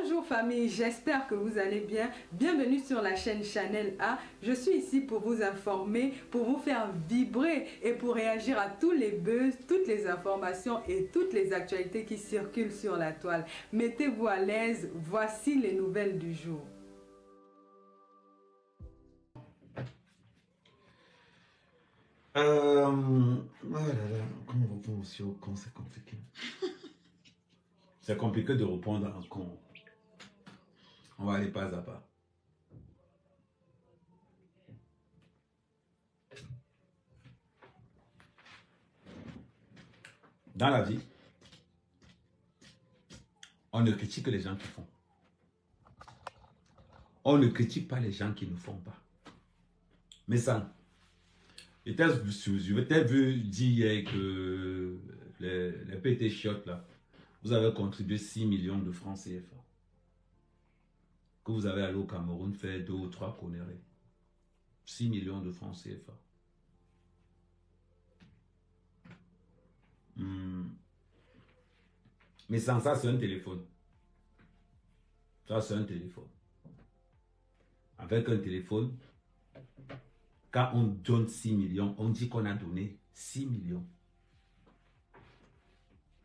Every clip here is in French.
Bonjour famille, j'espère que vous allez bien. Bienvenue sur la chaîne Chanel A. Je suis ici pour vous informer, pour vous faire vibrer et pour réagir à tous les buzz, toutes les informations et toutes les actualités qui circulent sur la toile. Mettez-vous à l'aise, voici les nouvelles du jour. Oh là là, comment on répond aussi au con, c'est compliqué. C'est compliqué de répondre à un con. On va aller pas à pas. Dans la vie, on ne critique que les gens qui font. On ne critique pas les gens qui ne font pas. Mais ça, je t'ai vu dire que les PT Chiottes là, vous avez contribué 6 millions de francs CFA. Que vous avez allé au Cameroun faire 2 ou 3 conneries. 6 millions de francs CFA. Mais sans ça, c'est un téléphone. Ça, c'est un téléphone. Avec un téléphone, quand on donne 6 millions, on dit qu'on a donné 6 millions.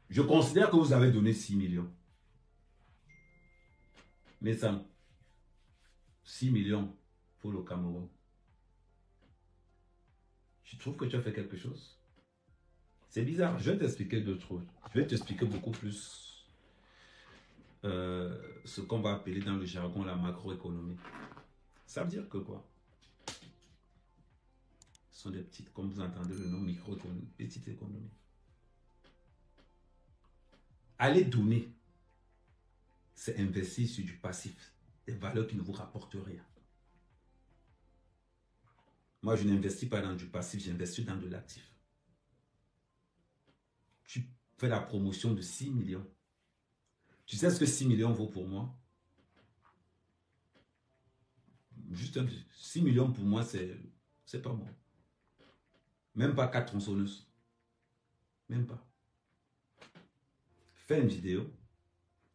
Je considère que vous avez donné 6 millions. Mais ça, 6 millions pour le Cameroun. Je trouve que tu as fait quelque chose. C'est bizarre. Je vais t'expliquer d'autres choses. Je vais t'expliquer beaucoup plus ce qu'on va appeler dans le jargon la macroéconomie. Ça veut dire que quoi? Ce sont des petites, comme vous entendez le nom microéconomie, petite économie. Aller donner, c'est investir sur du passif, des valeurs qui ne vous rapportent rien. Moi, je n'investis pas dans du passif, j'investis dans de l'actif. Tu fais la promotion de 6 millions. Tu sais ce que 6 millions vaut pour moi? Juste 6 millions pour moi, c'est pas bon. Même pas 4 tronçonneuses. Même pas. Fais une vidéo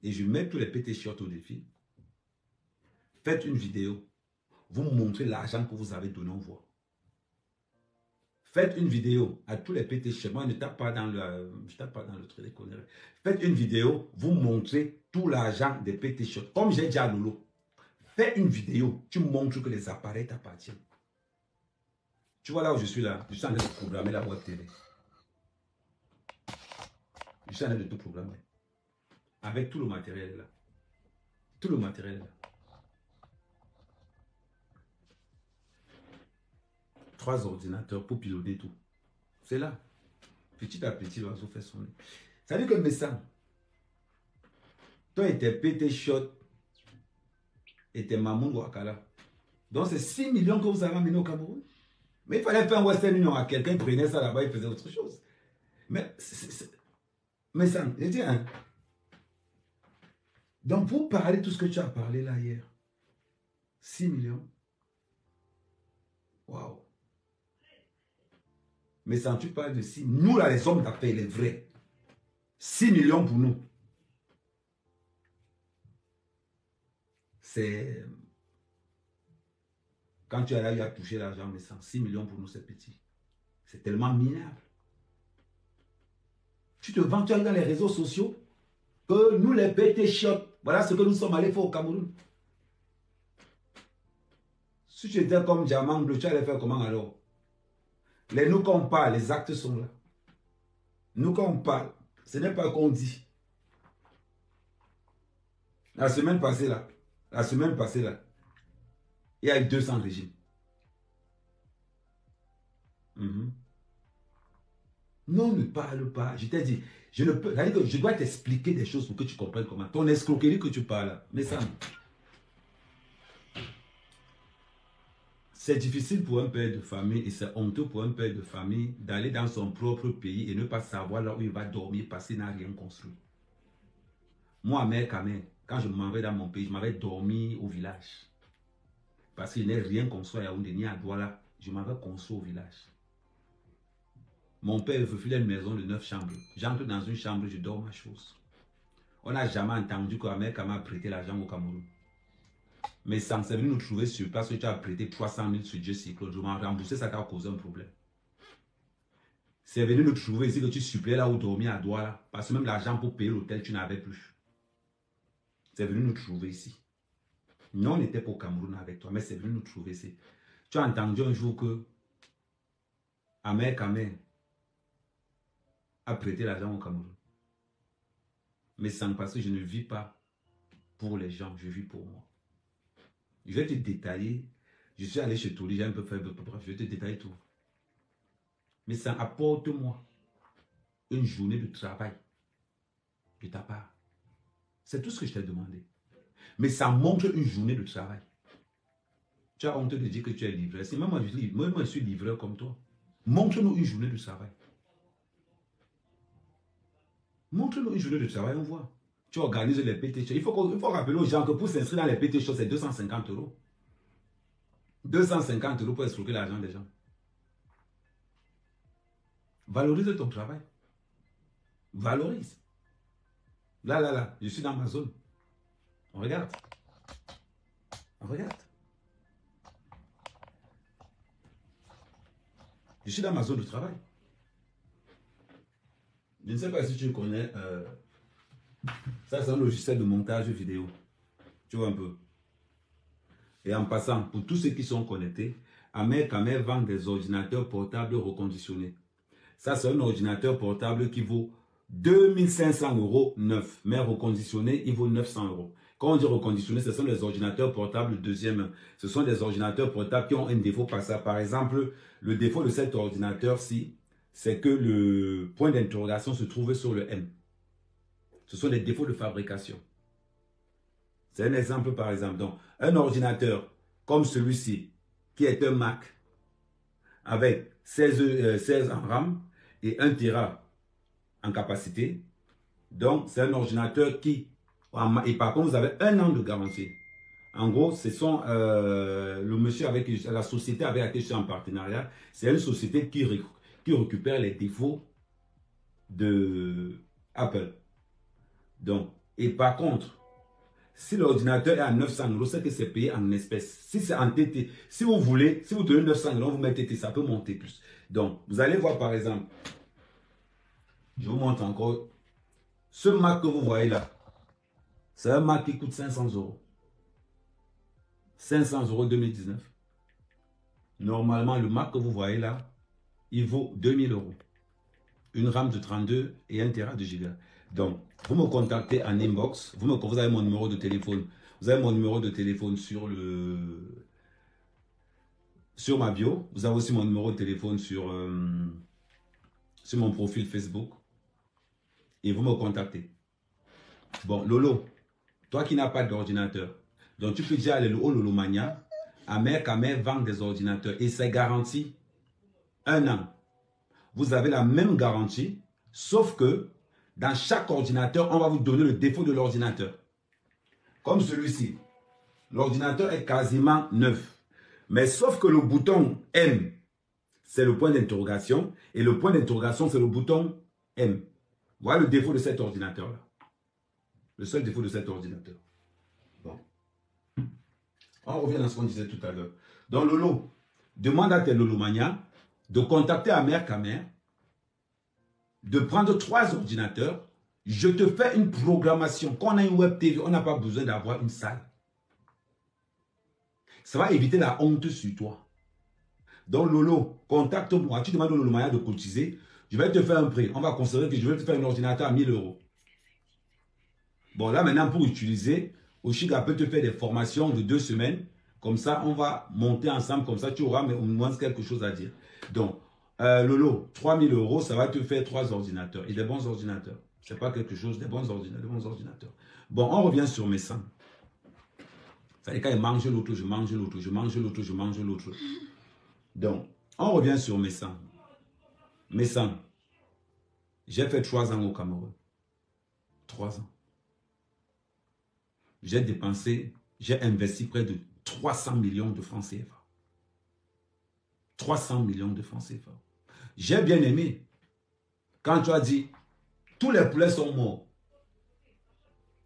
et je mets tous les PT shorts au défi. Faites une vidéo. Vous montrez l'argent que vous avez donné en voix. Faites une vidéo à tous les PT shorts. Moi, je ne tape pas dans le truc des conneries. Faites une vidéo. Vous montrez tout l'argent des PT shorts. Comme j'ai dit à Lolo. Fais une vidéo. Tu montres que les appareils t'appartiennent. Tu vois là où je suis là. Je suis en train de programmer la web télé. Je suis en train de tout programmer. Avec tout le matériel là. Tout le matériel là. 3 ordinateurs pour piloter tout. C'est là. Petit à petit, l'oiseau fait son nez. Ça veut dire que mes sangs, toi et tes PT shot et tes mamans Wakala. Donc c'est 6 millions que vous avez amené au Cameroun. Mais il fallait faire un Western Union à quelqu'un, prenait ça là-bas, il faisait autre chose. Mais ça, je dis, hein. Donc pour parler tout ce que tu as parlé là hier, 6 millions. Waouh. Mais sans tu parles de 6, nous là les hommes d'affaires, les vrais. 6 millions pour nous. C'est... Quand tu as eu à toucher l'argent, mais 6 millions pour nous c'est petit. C'est tellement minable. Tu te vends, tu es dans les réseaux sociaux que nous les PT shot, voilà ce que nous sommes allés faire au Cameroun. Si tu étais comme Diamant Bleu, tu allais faire comment alors? Nous quand on parle, les actes sont là. Nous quand on parle, ce n'est pas qu'on dit. La semaine passée là, il y a eu 200 régimes. Non, ne parle pas. Je t'ai dit, je dois t'expliquer des choses pour que tu comprennes comment. Ton escroquerie que tu parles, mais ça, c'est difficile pour un père de famille et c'est honteux pour un père de famille d'aller dans son propre pays et ne pas savoir là où il va dormir parce qu'il n'a rien construit. Moi, mère Kamel, quand je m'en vais dans mon pays, je m'avais dormi au village. Parce qu'il n'est rien construit à Yaoundé ni à Douala. Je m'avais construit au village. Mon père veut filer une maison de 9 chambres. J'entre dans une chambre, je dors ma chose. On n'a jamais entendu qu'Ahmed Kamé a prêté l'argent au Cameroun. Mais sans c'est venu nous trouver sur place que tu as prêté 300 000 sur Jesse Claude. Je m'en remboursé, ça t'a causé un problème. C'est venu nous trouver ici que tu supplais là où dormir à Douala. Parce que même l'argent pour payer l'hôtel, tu n'avais plus. C'est venu nous trouver ici. Non, on n'était pas au Cameroun avec toi, mais c'est venu nous trouver ici. Tu as entendu un jour que Ahmed Kamé a prêté l'argent au Cameroun. Mais sans parce que je ne vis pas pour les gens, je vis pour moi. Je vais te détailler. Je suis allé chez Toli, j'ai un peu fait, bref, je vais te détailler tout. Mais ça apporte-moi une journée de travail de ta part. C'est tout ce que je t'ai demandé. Mais ça montre une journée de travail. Tu as honte de dire que tu es livreur. C'est même moi, je suis livreur comme toi. Montre-nous une journée de travail. Montre-nous une journée de travail, on voit. Tu organises les PT shows. Il faut rappeler aux gens que pour s'inscrire dans les PT shows, c'est 250 €. 250 € pour escroquer l'argent des gens. Valorise ton travail. Valorise. Là, je suis dans ma zone. On regarde. On regarde. Je suis dans ma zone de travail. Je ne sais pas si tu connais. Ça, c'est un logiciel de montage vidéo. Tu vois un peu. Et en passant, pour tous ceux qui sont connectés, Ahmed Kamé vend des ordinateurs portables reconditionnés. Ça, c'est un ordinateur portable qui vaut 2500 € neuf. Mais reconditionné, il vaut 900 €. Quand on dit reconditionné, ce sont des ordinateurs portables deuxième main. Ce sont des ordinateurs portables qui ont un défaut par ça. Par exemple, le défaut de cet ordinateur-ci, c'est que le point d'interrogation se trouve sur le M. Ce sont des défauts de fabrication. C'est un exemple par exemple. Donc, un ordinateur comme celui-ci, qui est un Mac, avec 16 en RAM et 1 Tera en capacité. Donc, c'est un ordinateur qui, et par contre, vous avez 1 an de garantie. En gros, ce sont le monsieur avec la société avec laquelle je suis en partenariat, c'est une société qui récupère les défauts de Apple. Donc, et par contre, si l'ordinateur est à 900 €, c'est que c'est payé en espèces. Si c'est en TT, si vous voulez, si vous donnez 900 €, vous mettez TT, ça peut monter plus. Donc, vous allez voir par exemple, je vous montre encore, ce Mac que vous voyez là, c'est un Mac qui coûte 500 €. 500 € 2019. Normalement, le Mac que vous voyez là, il vaut 2000 €. Une RAM de 32 et 1 Tera de giga. Donc, vous me contactez en inbox. Vous avez mon numéro de téléphone. Vous avez mon numéro de téléphone sur ma bio. Vous avez aussi mon numéro de téléphone sur mon profil Facebook. Et vous me contactez. Bon, Lolo, toi qui n'as pas d'ordinateur, donc tu peux déjà aller au Lolo Mania. Ahmed Kamé vend des ordinateurs et c'est garanti 1 an. Vous avez la même garantie, sauf que dans chaque ordinateur, on va vous donner le défaut de l'ordinateur. Comme celui-ci. L'ordinateur est quasiment neuf. Mais sauf que le bouton M, c'est le point d'interrogation. Et le point d'interrogation, c'est le bouton M. Voilà le défaut de cet ordinateur-là. Le seul défaut de cet ordinateur. Bon. On revient à ce qu'on disait tout à l'heure. Donc Lolo, demande à tes Lolomania de contacter Ahmed Kamé, de prendre 3 ordinateurs. Je te fais une programmation. Quand on a une web TV, on n'a pas besoin d'avoir une salle. Ça va éviter la honte sur toi. Donc Lolo, contacte-moi. Tu demandes au Lolo Mania de cotiser. Je vais te faire un prix. On va considérer que je vais te faire un ordinateur à 1000 €. Bon, là maintenant, pour utiliser, Oshiga peut te faire des formations de 2 semaines. Comme ça, on va monter ensemble. Comme ça, tu auras au moins quelque chose à dire. Donc, Lolo, 3000 €, ça va te faire 3 ordinateurs. Et des bons ordinateurs. C'est pas quelque chose, des bons ordinateurs. Bon, on revient sur mes sangs. Ça veut dire quand je mange l'autre, je mange l'autre, je mange l'autre, je mange l'autre. Donc, on revient sur mes sangs. Mes sangs. J'ai fait 3 ans au Cameroun. 3 ans. J'ai dépensé, j'ai investi près de 300 millions de francs CFA. 300 millions de francs CFA. J'ai bien aimé. Quand tu as dit, tous les poulets sont morts.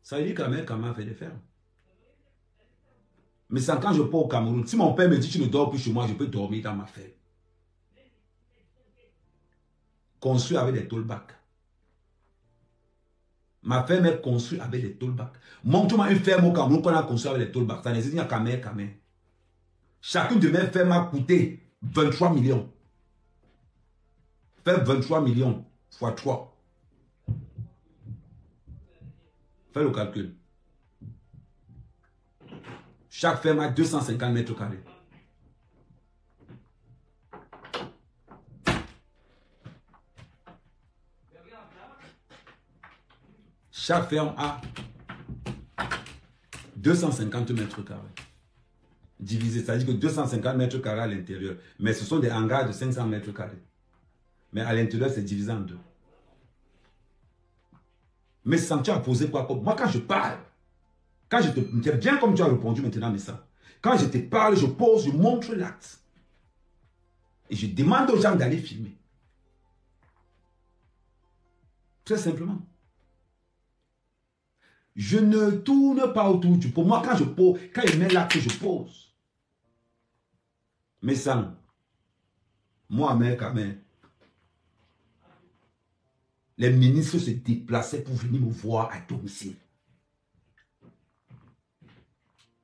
Ça veut dire que la mère Kama fait des fermes. Mais c'est quand je pars au Cameroun, si mon père me dit tu ne dors plus chez moi, je peux dormir dans ma ferme. Construit avec des tollbacks. Ma ferme est construite avec des tollbacks. Montre-moi une ferme au Cameroun qu'on a construite avec des tollbacks. Ça n'existe qu'à Kamer, Kamer. Chacune de mes fermes a coûté 23 millions. Fais 23 millions fois 3. Fais le calcul. Chaque ferme a 250 mètres carrés. Chaque ferme a 250 mètres carrés. Divisé, ça veut dire que 250 mètres carrés à l'intérieur. Mais ce sont des hangars de 500 mètres carrés. Mais à l'intérieur, c'est divisé en 2. Mais sans tu as posé quoi comme... Moi, quand je parle, quand je te... C'est bien comme tu as répondu maintenant, mais ça. Quand je te parle, je pose, je montre l'acte. Et je demande aux gens d'aller filmer. Très simplement. Je ne tourne pas autour du pot. Moi, quand je pose, quand il met l'acte, je pose. Mais ça, moi, mec, les ministres se déplaçaient pour venir me voir à domicile.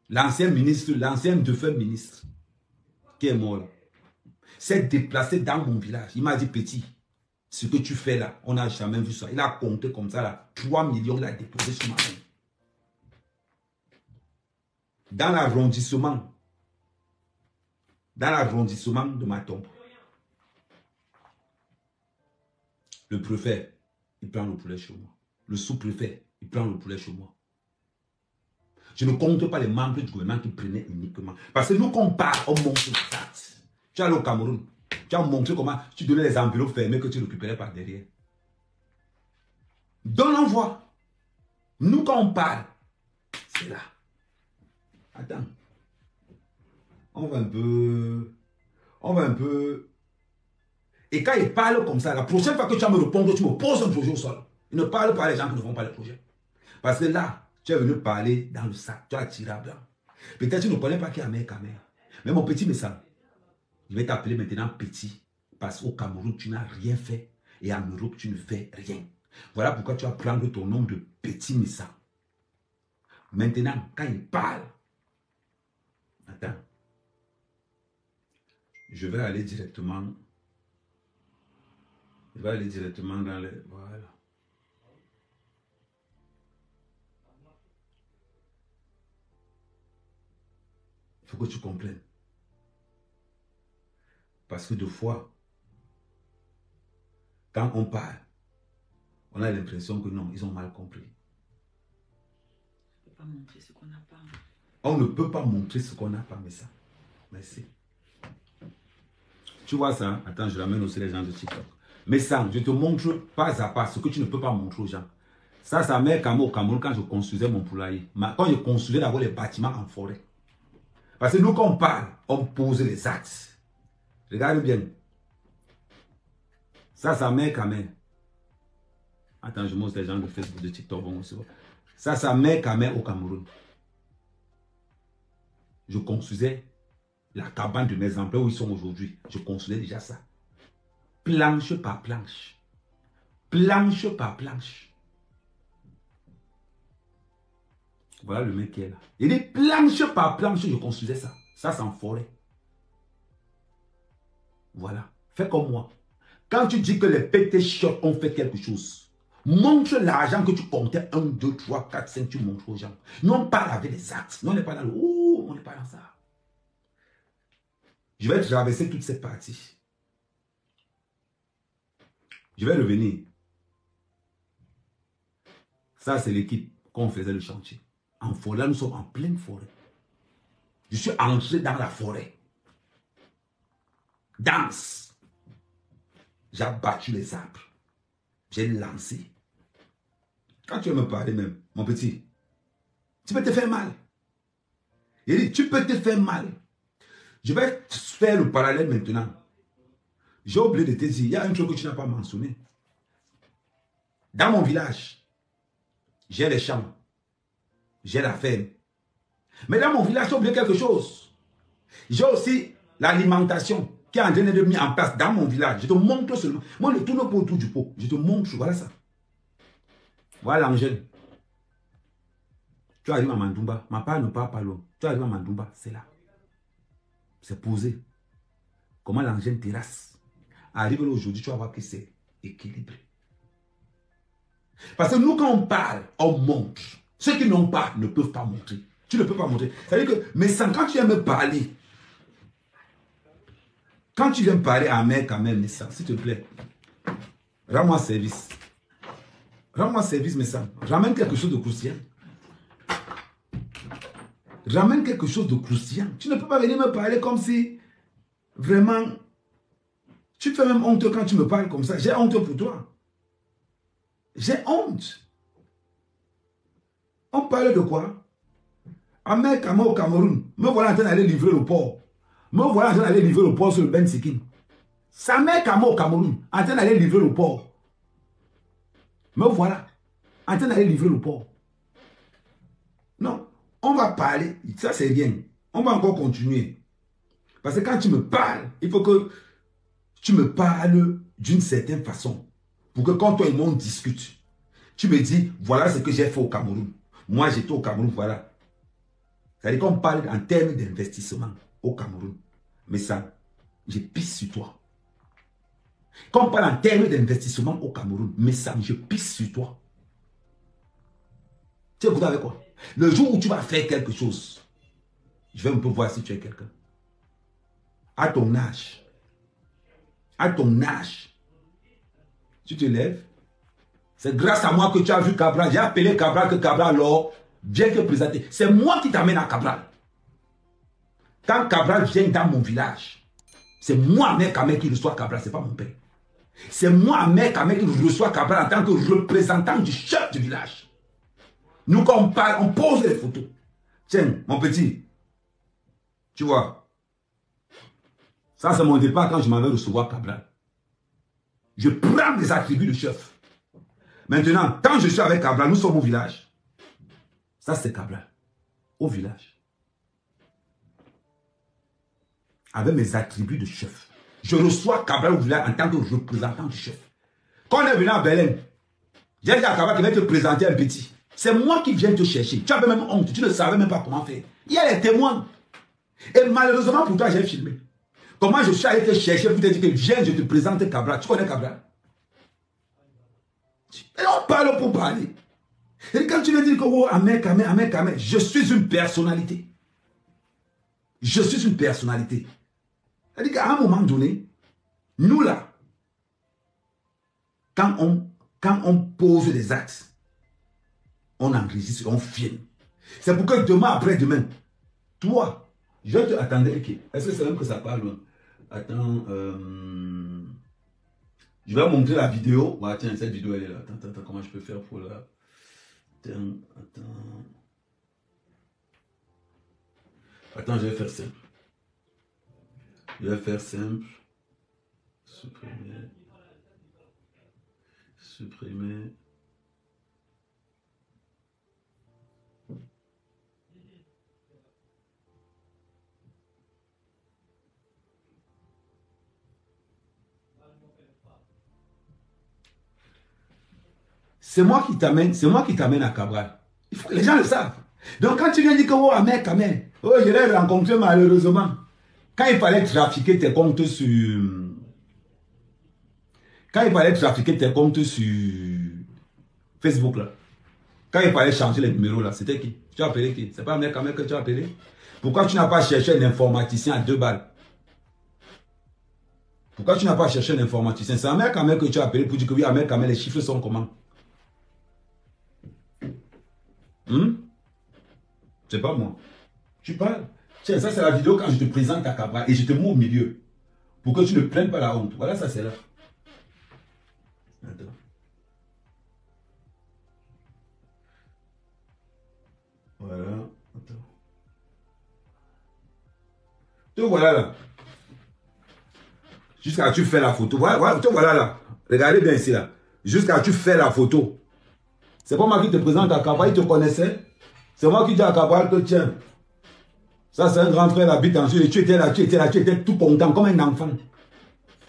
L'ancien ministre, l'ancien défunt ministre, qui est mort là, s'est déplacé dans mon village. Il m'a dit, petit, ce que tu fais là, on n'a jamais vu ça. Il a compté comme ça là, 3 millions, il a déposé sur ma main. Dans l'arrondissement de ma tombe. Le préfet, il prend le poulet chez moi. Le sous-préfet, il prend le poulet chez moi. Je ne compte pas les membres du gouvernement qui prenaient uniquement. Parce que nous, quand on parle, on montre ça. Tu es allé au Cameroun. Tu as montré comment tu donnais les enveloppes fermées que tu récupérais par derrière. Donne l'envoi. Nous, quand on parle, c'est là. Attends. On va un peu... Et quand il parle comme ça, la prochaine fois que tu vas me répondre, tu me poses un projet au sol. Il ne parle pas les gens qui ne font pas les projets. Parce que là, tu es venu parler dans le sac. Tu as tiré à blanc. Peut-être que tu ne connais pas qui est Kamer. Mais mon petit message, je vais t'appeler maintenant petit. Parce qu'au Cameroun, tu n'as rien fait. Et en Europe, tu ne fais rien. Voilà pourquoi tu vas prendre ton nom de petit message. Maintenant, quand il parle, attends. Je vais aller directement dans les... Voilà. Il faut que tu comprennes. Parce que des fois, quand on parle, on a l'impression que non, ils ont mal compris. On ne peut pas montrer ce qu'on n'a pas. On ne peut pas montrer ce qu'on n'a pas, mais ça. Merci. Tu vois ça? Attends, je ramène aussi les gens de TikTok. Mais ça, je te montre pas à pas ce que tu ne peux pas montrer aux gens. Ça met au Cameroun quand je construisais mon poulailler. Quand je construisais d'abord les bâtiments en forêt. Parce que nous, quand on parle, on pose les actes. Regarde bien. Ça met Kamer. Attends, je montre les gens de Facebook, de TikTok. Ça met Kamer au Cameroun. Je construisais la cabane de mes emplois où ils sont aujourd'hui. Je construisais déjà ça. Planche par planche. Planche par planche. Voilà le mec qui est là. Il dit planche par planche, je construisais ça. Ça, c'est en forêt. Voilà. Fais comme moi. Quand tu dis que les PT shots ont fait quelque chose, montre l'argent que tu comptais. 1, 2, 3, 4, 5, tu montres aux gens. Nous, on parle avec les actes. Nous, on n'est pas dans le... Oh, on n'est pas dans ça. Je vais traverser toutes ces parties. Je vais revenir. Ça, c'est l'équipe qu'on faisait le chantier. En forêt, là, nous sommes en pleine forêt. Je suis entré dans la forêt. Danse. J'ai abattu les arbres. J'ai lancé. Quand tu veux me parler même, mon petit, tu peux te faire mal. Il dit, tu peux te faire mal. Je vais faire le parallèle maintenant. J'ai oublié de te dire, il y a un truc que tu n'as pas mentionné. Dans mon village, j'ai les champs. j'ai la ferme. Mais dans mon village, j'ai oublié quelque chose. J'ai aussi l'alimentation qui est en train de mettre en place dans mon village. Je te montre seulement. Moi, ne tourne pas autour du pot. Je te montre, voilà ça. Voilà l'Angèle. Tu arrives à Mandoumba. Ma part ne part pas loin. Tu arrives à Mandoumba, c'est là. C'est posé. Comment l'Angèle terrasse. Arrive là aujourd'hui, tu vas voir que c'est équilibré. Parce que nous, quand on parle, on montre. Ceux qui n'ont pas ne peuvent pas montrer. Tu ne peux pas montrer. C'est-à-dire que, mais sans, quand tu viens me parler, quand tu viens me parler à un mec, quand même, mais ça, s'il te plaît, rends-moi service. Rends-moi service, mais ça. Ramène quelque chose de croustillant. Ramène quelque chose de croustillant. Tu ne peux pas venir me parler comme si, vraiment, tu fais même honte quand tu me parles comme ça. J'ai honte pour toi. J'ai honte. On parle de quoi? Un mec au Cameroun, me voilà en train d'aller livrer le port. Me voilà en train d'aller livrer le port sur le Ben Sikin. Sa mère au Cameroun, en train d'aller livrer le port. Me voilà en train d'aller livrer le port. Non, on va parler, ça c'est rien. On va encore continuer. Parce que quand tu me parles, il faut que tu me parles d'une certaine façon. Pour que quand toi et moi on discute, tu me dis, voilà ce que j'ai fait au Cameroun. Moi j'étais au Cameroun, voilà. C'est-à-dire qu'on parle en termes d'investissement au Cameroun. Mais ça, je pisse sur toi. Quand on parle en termes d'investissement au Cameroun, mais ça, je pisse sur toi. Tu sais, vous savez quoi? Le jour où tu vas faire quelque chose, je vais un peu voir si tu es quelqu'un. À ton âge, tu te lèves. C'est grâce à moi que tu as vu Cabral. J'ai appelé Cabral que Cabral, alors, viens te présenter. C'est moi qui t'amène à Cabral. Quand Cabral vient dans mon village, c'est moi, mec, qui reçoit Cabral, ce n'est pas mon père. C'est moi, mec, qui reçoit Cabral en tant que représentant du chef du village. Nous, quand on parle, on pose les photos. Tiens, mon petit, tu vois, ça c'est mon départ quand je m'en vais recevoir Cabral. Je prends des attributs de chef. Maintenant, quand je suis avec Cabral, nous sommes au village. Ça c'est Cabral, au village. Avec mes attributs de chef. Je reçois Cabral au village en tant que représentant du chef. Quand on est venu à Belém, j'ai dit à Cabral qu'il va te présenter un petit. C'est moi qui viens te chercher. Tu avais même honte, tu ne savais même pas comment faire. Il y a les témoins. Et malheureusement pour toi, j'ai filmé. Comment je suis allé te chercher pour te dire que viens, je te présente Cabral. Tu connais Cabral? Et on parle pour parler. Et quand tu veux dire que oh, Ahmed, je suis une personnalité. Je suis une personnalité. C'est-à-dire qu'à un moment donné, nous là, quand on pose des actes, on enregistre, on filme. C'est pour que demain, après-demain, toi, je te attendais. Est-ce que c'est même que ça parle loin? Attends, je vais montrer la vidéo. Ouais, tiens, cette vidéo elle est là. Attends, comment je peux faire pour la... Attends, je vais faire simple. Supprimer. C'est moi qui t'amène à Cabral. Il faut que les gens le savent. Donc quand tu viens dire que oh, Ahmed, oh, je l'ai rencontré malheureusement. Quand il fallait trafiquer tes comptes sur... Facebook là. Quand il fallait changer les numéros là, c'était qui? Tu as appelé qui? C'est pas Ahmed que tu as appelé? Pourquoi tu n'as pas cherché un informaticien à 2 balles? Pourquoi tu n'as pas cherché un informaticien? C'est Ahmed que tu as appelé pour dire que oui, Ahmed, les chiffres sont comment? C'est pas moi. Tu parles. Tiens, ça c'est la vidéo quand je te présente à Cabral et je te mets au milieu. Pour que tu ne prennes pas la honte. Voilà, ça c'est là. Attends. Voilà. Attends. Te voilà là. Jusqu'à tu fais la photo. Voilà, te voilà là. Regardez bien ici là. Jusqu'à tu fais la photo. C'est pas moi qui te présente à Cabral, il te connaissait. C'est moi qui dis à Cabral que tiens, ça c'est un grand frère, habite en Suisse, tu étais là, tu étais tout content, comme un enfant.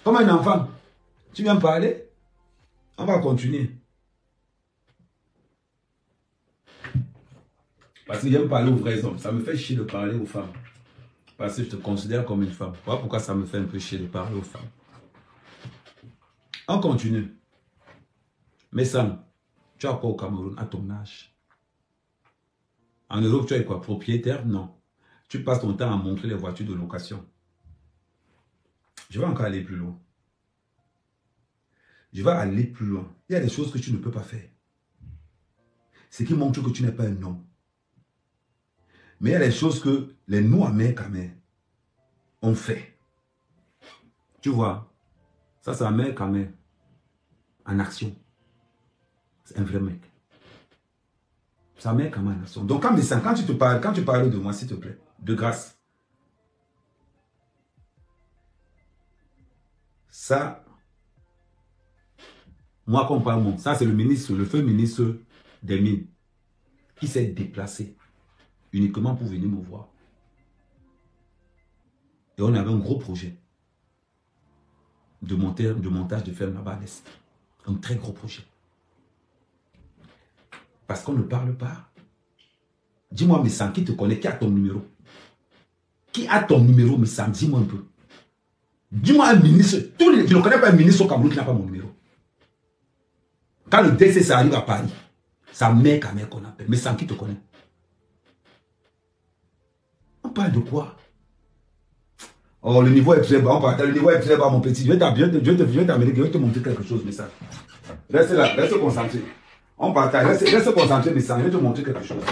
Comme un enfant. Tu viens parler? On va continuer. Parce que j'aime parler aux vrais hommes. Ça me fait chier de parler aux femmes. Parce que je te considère comme une femme. Voilà pourquoi ça me fait un peu chier de parler aux femmes. On continue. Mais Sam, tu as quoi au Cameroun à ton âge? En Europe, tu es quoi? Propriétaire? Non. Tu passes ton temps à montrer les voitures de location. Je vais encore aller plus loin. Je vais aller plus loin. Il y a des choses que tu ne peux pas faire. Ce qui montre que tu n'es pas un homme. Mais il y a des choses que les nous-américains ont fait. Tu vois, ça c'est un mec en action. C'est un vrai mec. C'est un mec en action. Donc quand tu parles de moi, s'il te plaît, de grâce. Ça, moi qu'on parle, ça c'est le ministre, le feu ministre des Mines, qui s'est déplacé uniquement pour venir me voir. Et on avait un gros projet de montage de ferme là-bas à l'Est. Un très gros projet. Parce qu'on ne parle pas. Dis-moi, Messam, qui te connaît, qui a ton numéro? Qui a ton numéro, Messam? Dis-moi un peu. Dis-moi un ministre. Je ne connais pas un ministre au Cameroun qui n'a pas mon numéro. Quand le décès, ça arrive à Paris, sa mère qu'on appelle. Messam, qui te connaît? On parle de quoi? Oh, le niveau est très bas. Le niveau est très bas, mon petit. Je vais t'amener, je vais te montrer quelque chose, Messam. Reste là, reste concentré. On partage, reste concentré, Messam. Je vais te montrer quelque chose.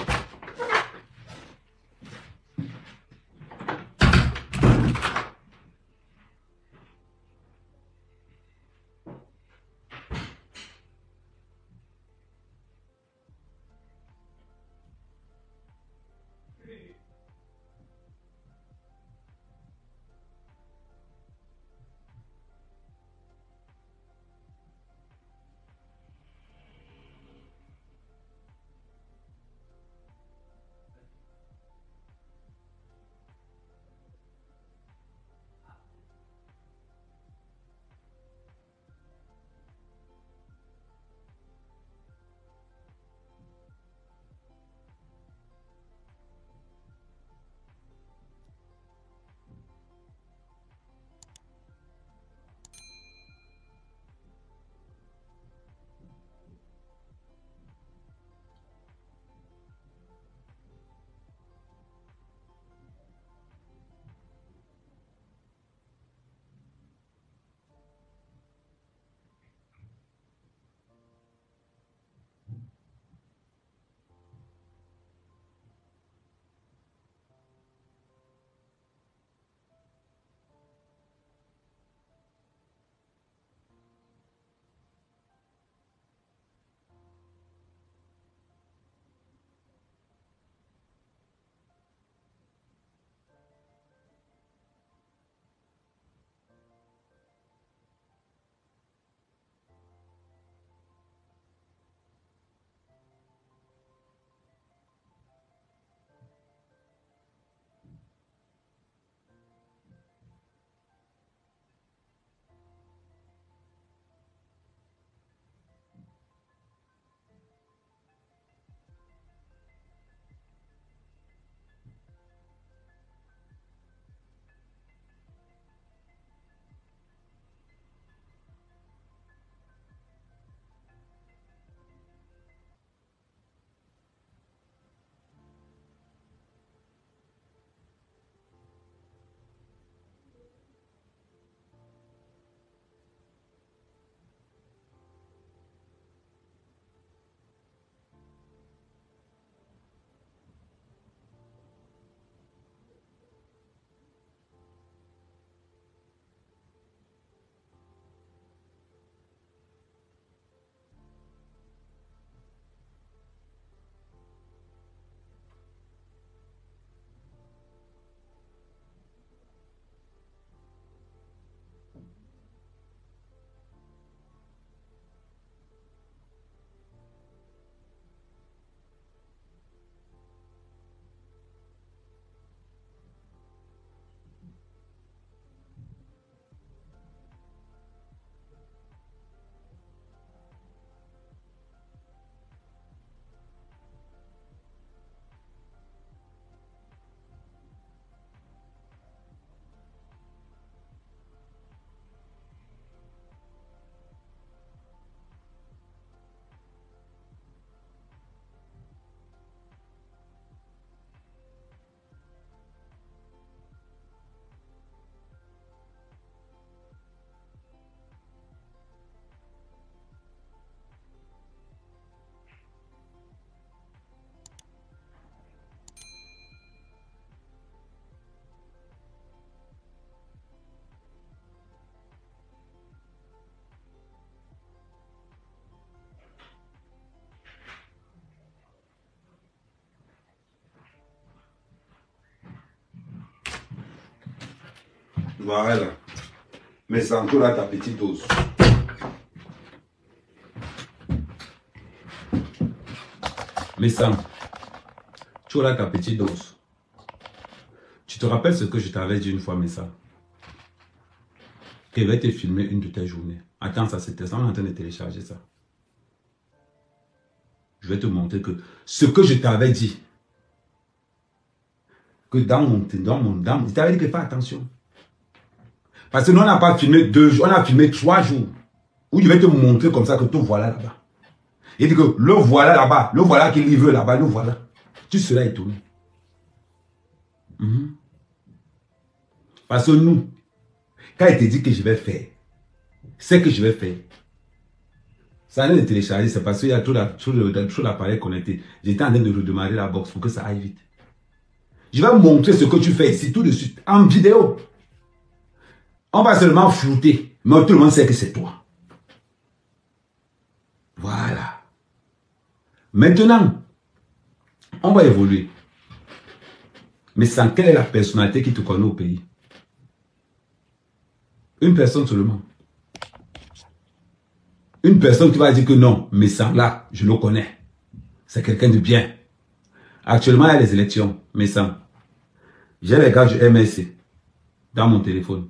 Voilà. Mais sans tout là, ta petite dose. Mais sans, tu auras ta petite dose. Tu te rappelles ce que je t'avais dit une fois, mais ça? Que je vais te filmer une de tes journées. Attends, ça c'était ça, on est en train de télécharger ça. Je vais te montrer que ce que je t'avais dit, que je t'avais dit que fais attention. Parce que nous, on n'a pas filmé 2 jours, on a filmé 3 jours. Où je vais te montrer comme ça que tout voilà là-bas. Il dit que le voilà là-bas, le voilà qui livre là-bas, le voilà. Tu seras étonné. Parce que nous, quand il te dit que je vais faire, c'est que je vais faire. Ça allait de télécharger, c'est parce qu'il y a tout l'appareil connecté. J'étais en train de redémarrer la box pour que ça aille vite. Je vais montrer ce que tu fais ici tout de suite, en vidéo. On va seulement flouter, mais tout le monde sait que c'est toi. Voilà. Maintenant, on va évoluer. Mais sans quelle est la personnalité qui te connaît au pays? Une personne seulement. Une personne qui va dire que non, mais sans là, je le connais. C'est quelqu'un de bien. Actuellement, il y a les élections, mais sans. J'ai les gars du MSC dans mon téléphone.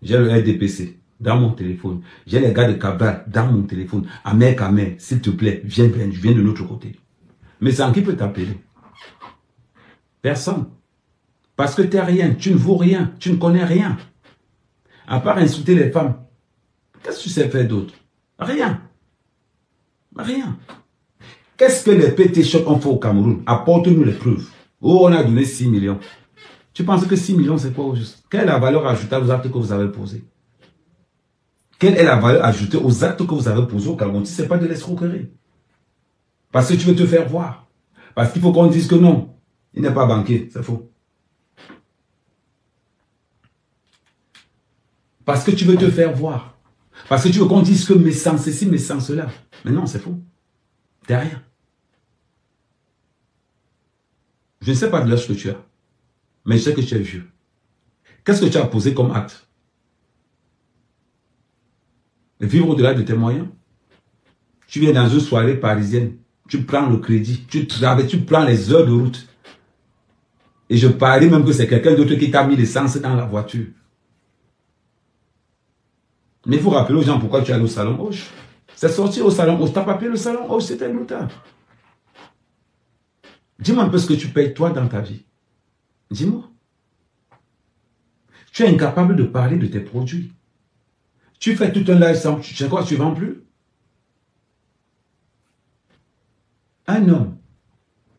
J'ai le RDPC dans mon téléphone. J'ai les gars de Cabral dans mon téléphone. Amer Kamer, s'il te plaît, viens de l'autre côté. Mais sans qui peut t'appeler? Personne. Parce que tu n'es rien, tu ne vaux rien, tu ne connais rien. À part insulter les femmes. Qu'est-ce que tu sais faire d'autre? Rien. Rien. Qu'est-ce que les PT Shots ont fait au Cameroun? Apporte-nous les preuves. Oh, on a donné 6 millions. Tu penses que 6 millions, c'est quoi au juste? Quelle est la valeur ajoutée aux actes que vous avez posés? Quelle est la valeur ajoutée aux actes que vous avez posés au Cameroun? Si ce n'est pas de l'escroquerie. Parce que tu veux te faire voir. Parce qu'il faut qu'on dise que non, il n'est pas banquier. C'est faux. Parce que tu veux te faire voir. Parce que tu veux qu'on dise que mes sens ceci, mes sens cela. Mais non, c'est faux. T'es rien. Je ne sais pas de l'âge que tu as. Mais je sais que tu es vieux. Qu'est-ce que tu as posé comme acte? Vivre au-delà de tes moyens. Tu viens dans une soirée parisienne. Tu prends le crédit. Tu travailles, tu prends les heures de route. Et je parie même que c'est quelqu'un d'autre qui t'a mis l'essence dans la voiture. Mais il faut rappeler aux gens pourquoi tu es allé au salon Hoche. C'est sorti au salon Hoche. Tu n'as pas payé le salon Hoche, c'était un loutard. Dis-moi un peu ce que tu payes toi dans ta vie. Dis-moi. Tu es incapable de parler de tes produits. Tu fais tout un live sans... Tu sais quoi, tu ne vends plus? Un homme.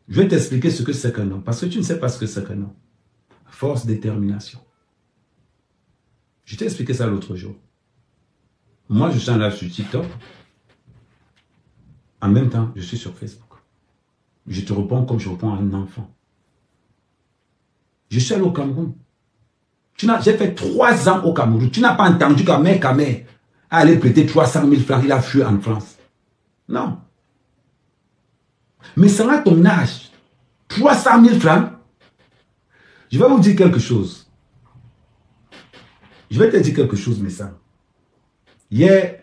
Je vais t'expliquer ce que c'est qu'un homme. Parce que tu ne sais pas ce que c'est qu'un homme. Force, détermination. Je t'ai expliqué ça l'autre jour. Moi, je suis en live sur TikTok. En même temps, je suis sur Facebook. Je te réponds comme je réponds à un enfant. Je suis allé au Cameroun. J'ai fait 3 ans au Cameroun. Tu n'as pas entendu qu'Amer Kamer a allé prêter 300 000 francs. Il a fui en France. Non. Mais ça a ton âge. 300 000 francs. Je vais vous dire quelque chose. Je vais te dire quelque chose, mais ça. Hier,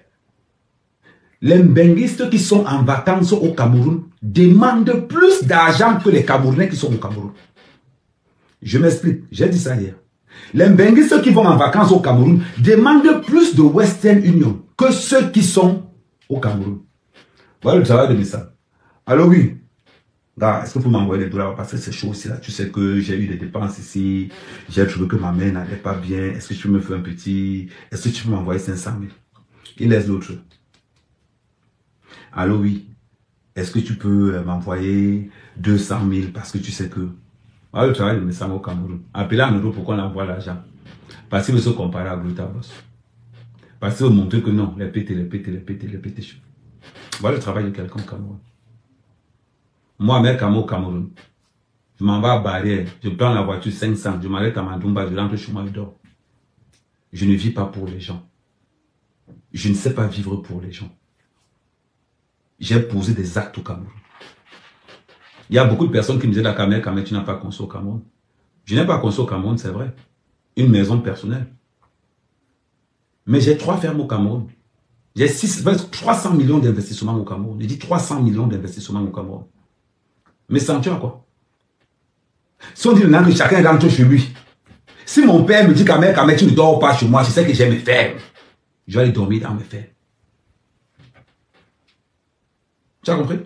les mbenguistes qui sont en vacances au Cameroun demandent plus d'argent que les Camerounais qui sont au Cameroun. Je m'explique. J'ai dit ça hier. Les mbenguistes qui vont en vacances au Cameroun demandent plus de Western Union que ceux qui sont au Cameroun. Voilà le travail de Messa. Alors oui. Est-ce que vous m'envoyez les dollars? Parce que c'est chaud aussi là. Tu sais que j'ai eu des dépenses ici. J'ai trouvé que ma mère n'allait pas bien. Est-ce que tu me fais un petit... Est-ce que tu peux m'envoyer 500 000? Il laisse l'autre. Allô, oui. Est-ce que tu peux m'envoyer 200 000 parce que tu sais que... Voilà le travail de Messa au Cameroun. Appelez en euros pour qu'on envoie l'argent. Parce qu'il veut se comparer à Glutabos. Parce qu'il veut montrer que non, les pétés. Voilà le travail de quelqu'un au Cameroun. Moi, mec, au Cameroun, je m'en vais à Barrière, je prends la voiture 500, je m'arrête à Mandumba, je rentre chez moi, je dors. Je ne vis pas pour les gens. Je ne sais pas vivre pour les gens. J'ai posé des actes au Cameroun. Il y a beaucoup de personnes qui me disaient, la Kamer, tu n'as pas conçu au Cameroun. Je n'ai pas conçu au Cameroun, c'est vrai. une maison personnelle. Mais j'ai 3 fermes au Cameroun. J'ai 300 millions d'investissements au Cameroun. J'ai dit 300 millions d'investissements au Cameroun. Mais sans tu as quoi? Si on dit maintenant que chacun rentre chez lui, si mon père me dit Kamel, tu ne dors pas chez moi, je sais que j'ai mes fermes. Je vais aller dormir dans mes fermes. Tu as compris?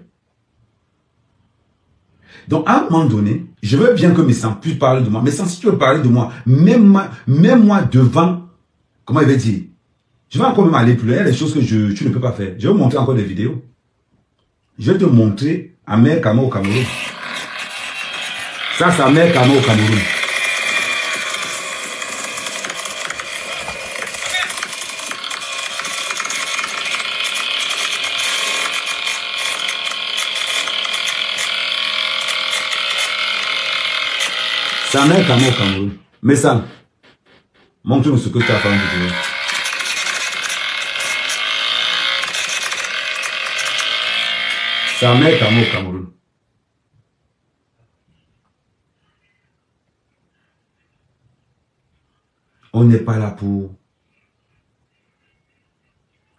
Donc, à un moment donné, je veux bien que mes sens puissent parler de moi. Mais si tu veux parler de moi, même moi devant, comment il va dire? Je vais encore même aller plus loin. Il y a des choses que tu ne peux pas faire. Je vais vous montrer encore des vidéos. Je vais te montrer à Mère Kama au Cameroun. Ça, c'est à Mère Kama au Cameroun. C'est à Mère Kama au Cameroun. Mais ça, montre-nous ce que tu as fait en vidéo. C'est à Mère Kama au Cameroun. On n'est pas là pour...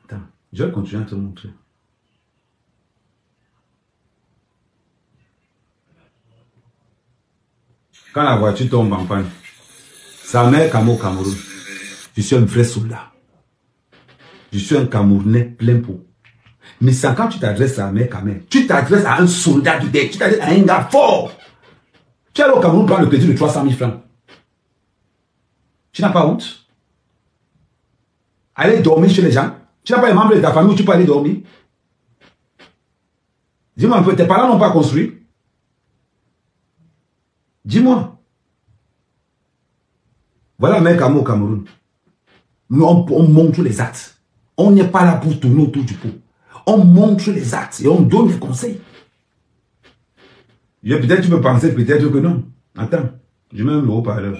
Attends, je vais continuer à te montrer. Quand la voiture tombe en panne, c'est à Mère Kama au Cameroun. Je suis un vrai soldat. Je suis un Camerounais plein pot. Mais c'est quand tu t'adresses à Mère Kama, tu t'adresses à un soldat du dé, tu t'adresses à un gars fort. Tu es allé au Cameroun prendre le crédit de 300 000 francs. Tu n'as pas honte? Aller dormir chez les gens. Tu n'as pas les membres de ta famille où tu peux aller dormir? Dis-moi un peu, tes parents n'ont pas construit? Dis-moi. Voilà Mère Kama au Cameroun. Nous, on montre les actes. On n'est pas là pour tourner autour du pot. On montre les actes et on donne des conseils. Peut-être tu peux penser, peut-être que non. Attends, je mets le haut-parleur.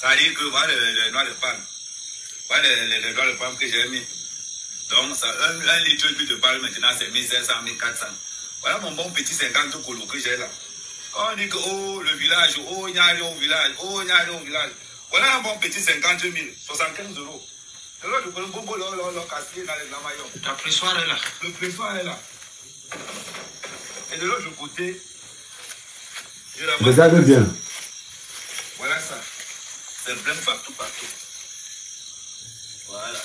Ça dit que voilà les noix de palme. Voilà les noix de palme que j'ai mis. Donc, ça, un litre d'huile de palme maintenant, c'est 1500, 1400. Voilà mon bon petit 50 colos que j'ai là. Quand on dit que, oh, le village, oh, il y a rien au village, oh, il y a rien au village. Voilà un bon petit 50 000, 75 euros. De l'autre côté, bon, cassé dans les lamaillons. Ta pressoir est là. Le pressoir est là. Et de l'autre côté, Regardez bien. Voilà ça. C'est plein partout, partout. Voilà,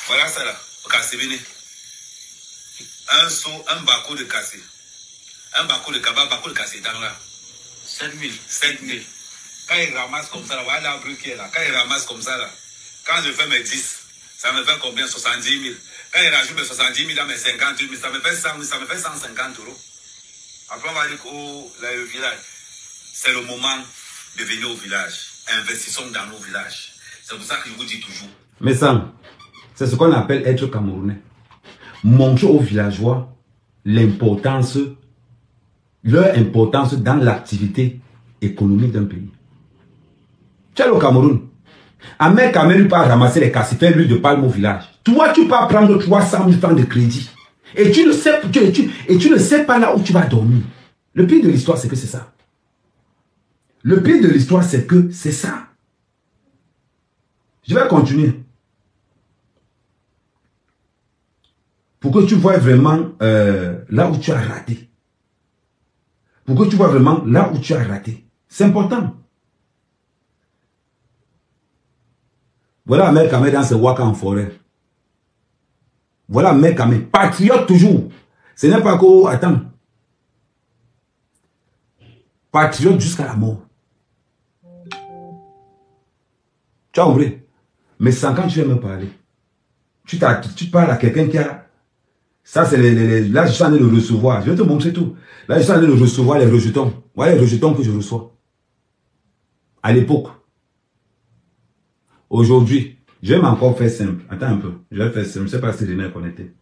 voilà ça là. Cassé, venez. Un seau, un bako de cassé. Un bako de cabas, bako de cassé dans là. 7 000. 7 000. Quand il ramasse comme ça là, voilà l'arbre qui est là. Quand il ramasse comme ça là, quand je fais mes 10, ça me fait combien? 70 000. Quand il rajoute mes 70 000 dans mes 50 000, ça me fait 100 000, ça me fait 150 euros. Après on va dire que oh, là, le village, c'est le moment de venir au village. Investissons dans nos villages. C'est pour ça que je vous dis toujours. Mais ça, c'est ce qu'on appelle être Camerounais. Montrer aux villageois l'importance, leur importance dans l'activité économique d'un pays. Tu es au Cameroun. Un mec a même pas ramasser les casses, faire l'huile de palme au village. Toi, tu peux prendre 300 000 francs de crédit. Et tu ne sais pas là où tu vas dormir. Le pire de l'histoire, c'est que c'est ça. Le pire de l'histoire, c'est que c'est ça. Je vais continuer. Pour que tu vois vraiment là où tu as raté. Pour que tu vois vraiment là où tu as raté. C'est important. Voilà un mec qui met dans ses waka en forêt. Voilà un mec qui met patriote toujours. Ce n'est pas que... Attends. Patriote jusqu'à la mort. Tu as oublié. Mais sans quand tu viens me parler. Tu parles à quelqu'un qui a... Ça, c'est là, je suis en train de le recevoir. Je vais te montrer tout. Là, je suis en train de recevoir les rejetons. Voilà les rejetons que je reçois. À l'époque. Aujourd'hui, je vais encore faire simple. Attends un peu. Je vais faire simple. Je ne sais pas si René est connecté.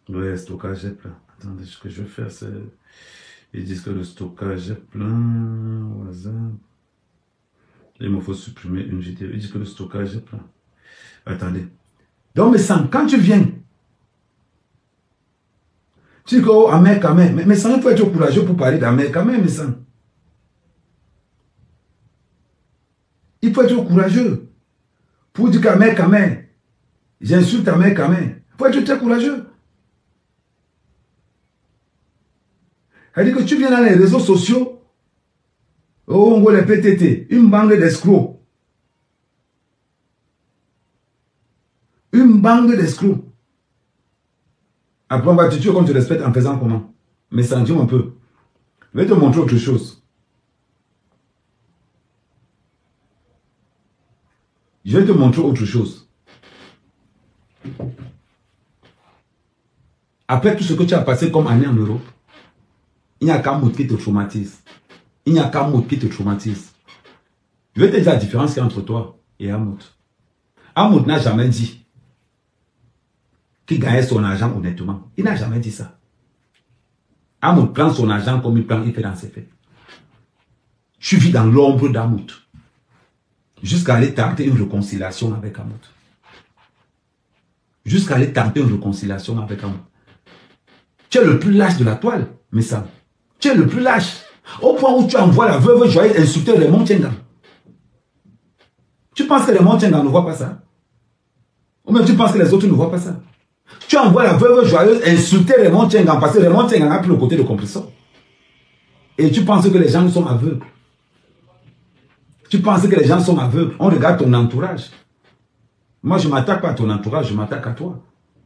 Oui, stockage est là. Attendez, ce que je vais faire, c'est... Ils disent que le stockage est plein. WhatsApp. Il me faut supprimer une vidéo. Ils disent que le stockage est plein. Attendez. Donc, mais sans, quand tu viens, tu dis que, oh, Amer Kamer. Mais sans, il faut être courageux pour parler d'Amer Kamer, mais sans. Il faut être courageux. Pour dire qu'Amer Kamer, j'insulte Amer Kamer. Il faut être très courageux. C'est-à-dire que tu viens dans les réseaux sociaux, oh, on voit les PTT, une bande d'escrocs. Une bande d'escrocs. Après, on va te tuer qu'on te respecte en faisant comment? Mais ça, dis-moi un peu. Je vais te montrer autre chose. Je vais te montrer autre chose. Après tout ce que tu as passé comme année en Europe, il n'y a qu'un mot qui te traumatise. Il n'y a qu'un mot qui te traumatise. Je vais te dire la différence qu'il y a entre toi et Amout. Amout n'a jamais dit qu'il gagnait son argent honnêtement. Il n'a jamais dit ça. Amout prend son argent comme il prend, il fait dans ses faits. Tu vis dans l'ombre d'Amout. Jusqu'à aller tenter une réconciliation avec Amout. Jusqu'à aller tenter une réconciliation avec Amout. Tu es le plus lâche de la toile, mais ça. Tu es le plus lâche. Au point où tu envoies la veuve joyeuse insulter Raymond Tchenga. Tu penses que Raymond Tchenga ne voit pas ça? Ou même tu penses que les autres ne voient pas ça? Tu envoies la veuve joyeuse insulter Raymond Tchenga parce que Raymond Tchenga a pris le côté de compresseur. Et tu penses que les gens sont aveugles. Tu penses que les gens sont aveugles. On regarde ton entourage. Moi, je ne m'attaque pas à ton entourage, je m'attaque à toi.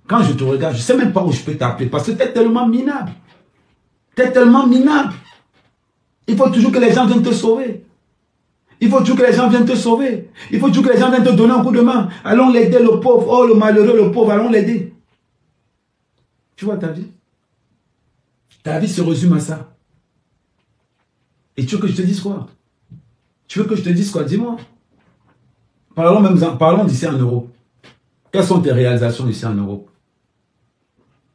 Quand je te regarde, je ne sais même pas où je peux t'appeler parce que tu es tellement minable. Tu es tellement minable. Il faut toujours que les gens viennent te sauver. Il faut toujours que les gens viennent te sauver. Il faut toujours que les gens viennent te donner un coup de main. Allons l'aider le pauvre. Oh, le malheureux, le pauvre, allons l'aider. Tu vois ta vie? Ta vie se résume à ça. Et tu veux que je te dise quoi? Tu veux que je te dise quoi? Dis-moi. Parlons d'ici en Europe. Quelles sont tes réalisations ici en Europe?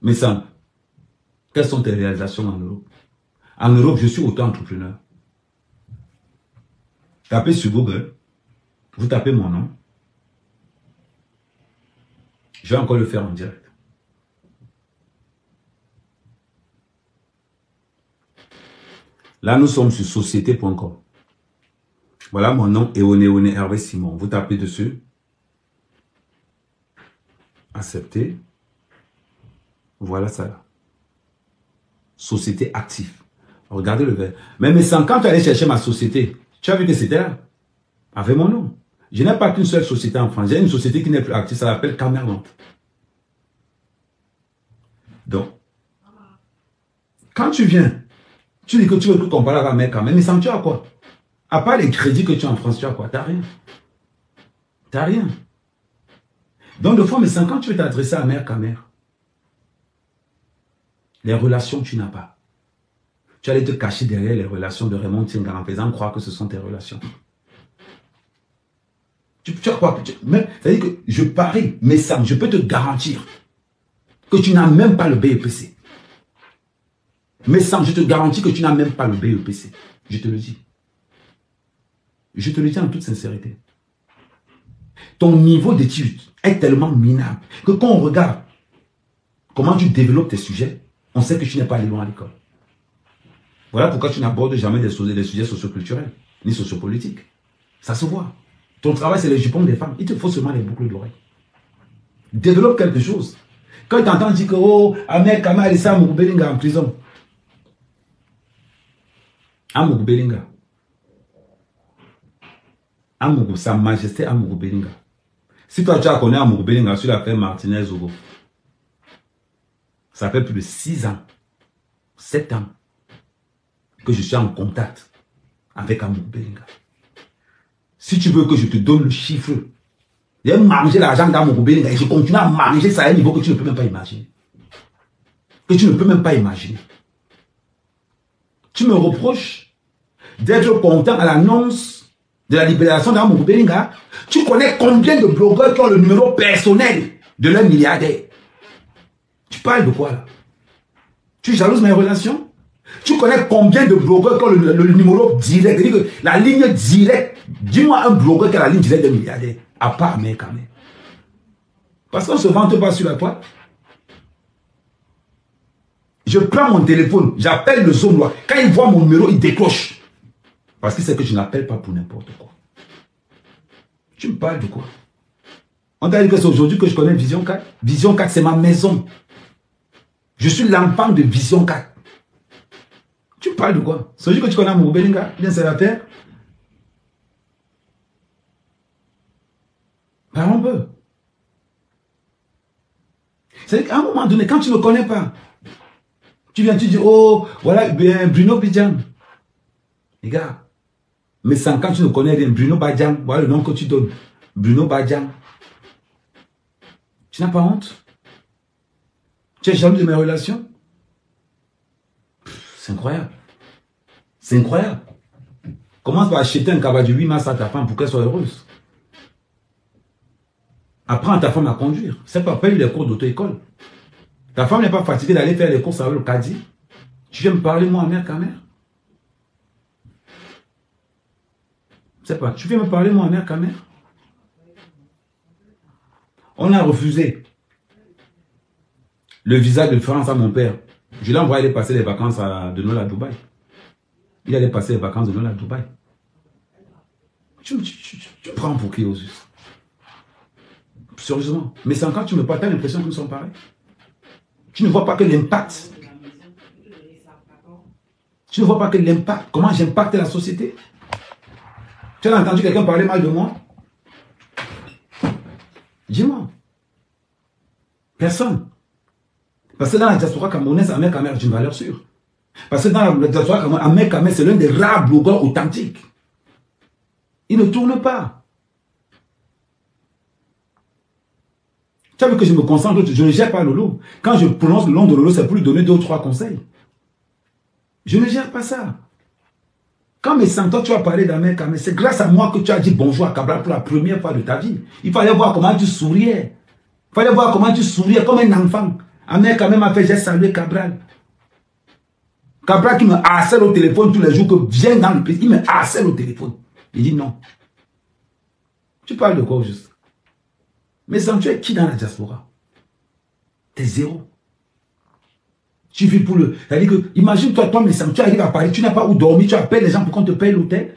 Mais ça, quelles sont tes réalisations en Europe? En Europe, je suis auto-entrepreneur. Tapez sur Google, vous tapez mon nom. Je vais encore le faire en direct. Là, nous sommes sur société.com. Voilà mon nom, Eoné Hervé Simon. Vous tapez dessus. Accepter. Voilà ça là. Société active. Regardez le verre. Mais sans, quand tu allais chercher ma société, tu as vu que c'était là. Avec mon nom. Je n'ai pas qu'une seule société en France. J'ai une société qui n'est plus active. Ça s'appelle Camerland. Donc, quand tu viens, tu dis que tu veux tout comparer avec Amer Kamer, mais sans, tu as quoi? À part les crédits que tu as en France, tu as quoi? Tu n'as rien. Tu n'as rien. Donc, de fois, mais sans, quand tu veux t'adresser à Amer Kamer, les relations, tu n'as pas. Tu allais te cacher derrière les relations de Raymond Tchenga en faisant croire que ce sont tes relations. Tu as quoi? C'est-à-dire que je parie, mais ça, je peux te garantir que tu n'as même pas le BEPC. Mais Sam, je te garantis que tu n'as même pas le BEPC. Je te le dis. Je te le dis en toute sincérité. Ton niveau d'étude est tellement minable que quand on regarde comment tu développes tes sujets, on sait que tu n'es pas allé loin à l'école. Voilà pourquoi tu n'abordes jamais des sujets socioculturels, ni sociopolitiques. Ça se voit. Ton travail, c'est les jupons des femmes. Il te faut seulement les boucles d'oreilles. Développe quelque chose. Quand tu entends dire que, oh, Amer Kamer et ça, Amougou Belinga en prison. Amougou Belinga. Amougou, Sa Majesté Amougou Belinga. Si toi, tu as connu Amougou Belinga sur l'affaire Martinez Ogo, ça fait plus de 6 ans, 7 ans, que je suis en contact avec Amougou Belinga. Si tu veux que je te donne le chiffre, j'ai mangé l'argent d'Amougou Belinga et je continue à manger ça à un niveau que tu ne peux même pas imaginer. Que tu ne peux même pas imaginer. Tu me reproches d'être content à l'annonce de la libération d'Amougou Belinga. Tu connais combien de blogueurs qui ont le numéro personnel de leur milliardaire? Tu parles de quoi là? Tu jalouses mes relations? Tu connais combien de blogueurs qui ont le numéro direct, c'est-à-dire que la ligne directe. Dis-moi un blogueur qui a la ligne directe de milliardaire, à part Ahmed Ahmed. Parce qu'on ne se vante pas sur la toile. Je prends mon téléphone, j'appelle le zone noir. Quand il voit mon numéro, il décroche. Parce que c'est que je n'appelle pas pour n'importe quoi. Tu me parles de quoi? On t'a dit que c'est aujourd'hui que je connais Vision 4. Vision 4, c'est ma maison. Je suis l'enfant de Vision 4. Tu me parles de quoi? C'est aujourd'hui que tu connais mon Belinga. Bien, c'est l'affaire. Parlons un peu. C'est qu'à un moment donné, quand tu ne me connais pas, tu viens, tu dis, oh, voilà, bien, Bruno Bidjan. Les gars, mais sans quand tu ne connais rien, Bruno Badian, voilà le nom que tu donnes. Bruno Badian. Tu n'as pas honte? Tu es jaloux de mes relations? C'est incroyable. C'est incroyable. Commence par acheter un cabas de 8 mars à ta femme pour qu'elle soit heureuse. Apprends à ta femme à conduire. C'est pas payer les cours d'auto-école. Ta femme n'est pas fatiguée d'aller faire les courses avec le caddie. Tu viens me parler, moi, mère, Camer? C'est pas. Tu viens me parler, moi, mère, Camer? On a refusé le visa de France à mon père. Je l'ai envoyé aller passer les vacances de Noël à Dubaï. Il allait passer les vacances de Noël à Dubaï. Tu prends pour qui, aux juste? Sérieusement. Mais c'est quand tu me parles, tu as l'impression que nous sommes pareils. Tu ne vois pas que l'impact. Tu ne vois pas que l'impact. Comment j'impacte la société? Tu as entendu quelqu'un parler mal de moi? Dis-moi. Personne. Parce que dans la diaspora camerounaise, Ahmed Ahmed est une valeur sûre. Parce que dans la diaspora camerounaise, Ahmed Ahmed, c'est l'un des rares blogueurs authentiques. Il ne tourne pas. Tu as vu que je me concentre, je ne gère pas Lolo. Quand je prononce le nom de Lolo, c'est pour lui donner 2 ou 3 conseils. Je ne gère pas ça. Quand mes sentons, tu as parlé d'Ahmed Ahmed, c'est grâce à moi que tu as dit bonjour à Cabral pour la première fois de ta vie. Il fallait voir comment tu souriais. Il fallait voir comment tu souriais comme un enfant. Ahmed Ahmed m'a fait, j'ai salué Cabral. Cabral qui me harcèle au téléphone tous les jours, que vient dans le pays, il me harcèle au téléphone. Il dit non. Tu parles de quoi au juste? Mais sans tu es qui dans la diaspora? T'es zéro. Tu vis pour le... C'est-à-dire que, imagine-toi, toi, mais sans tu arrives à Paris, tu n'as pas où dormir, tu appelles les gens pour qu'on te paye l'hôtel.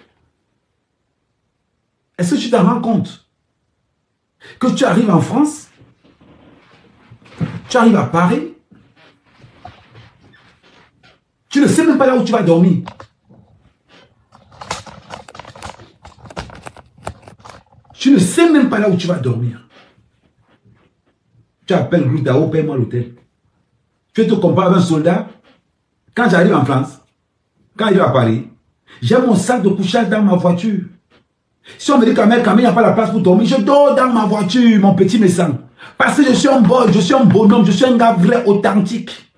Est-ce que tu t'en rends compte? Que tu arrives en France, tu arrives à Paris, tu ne sais même pas là où tu vas dormir. Tu ne sais même pas là où tu vas dormir. Tu appelles Groudao, paye-moi l'hôtel. Tu te compares avec un soldat. Quand j'arrive en France, quand j'arrive à Paris, j'ai mon sac de couchage dans ma voiture. Si on me dit qu'à mec, il n'y a pas la place pour dormir, je dors dans ma voiture, mon petit médecin. Parce que je suis un boy, je suis un bonhomme, je suis un gars vrai, authentique.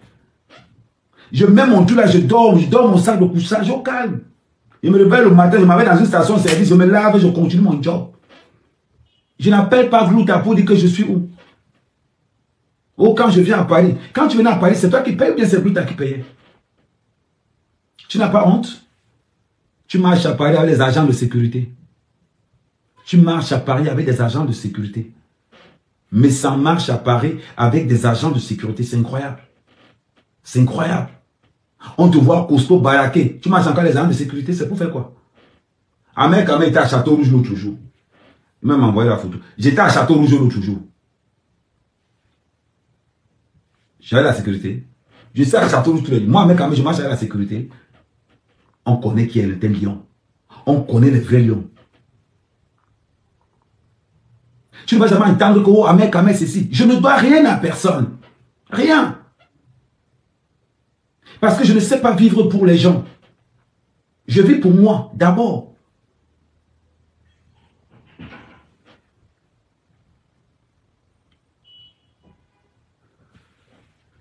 Je mets mon tout là, je dors mon sac de couchage au calme. Je me réveille le matin, je m'avais dans une station-service, je me lave et je continue mon job. Je n'appelle pas Glouta pour dire que je suis où. Oh, quand je viens à Paris. Quand tu viens à Paris, c'est toi qui payes ou bien c'est Glouta qui payait? Tu n'as pas honte? Tu marches à Paris avec les agents de sécurité. Tu marches à Paris avec des agents de sécurité. Mais ça marche à Paris avec des agents de sécurité. C'est incroyable. C'est incroyable. On te voit costaud, baraqué. Tu marches encore les agents de sécurité, c'est pour faire quoi? Ahmed Ahmed était à Château-Rouge l'autre jour. Il m'a envoyé la photo. J'étais à Château-Rouge l'autre jour. J'avais la sécurité. Je suis à Château-Rouge tous les jours. Moi, Ahmed Ahmed, je marche avec la sécurité. On connaît qui est le tel lion. On connaît les vrais lions. Tu ne vas jamais entendre que, oh, Ahmed Ahmed, c'est ici. Je ne dois rien à personne. Rien. Parce que je ne sais pas vivre pour les gens. Je vis pour moi, d'abord.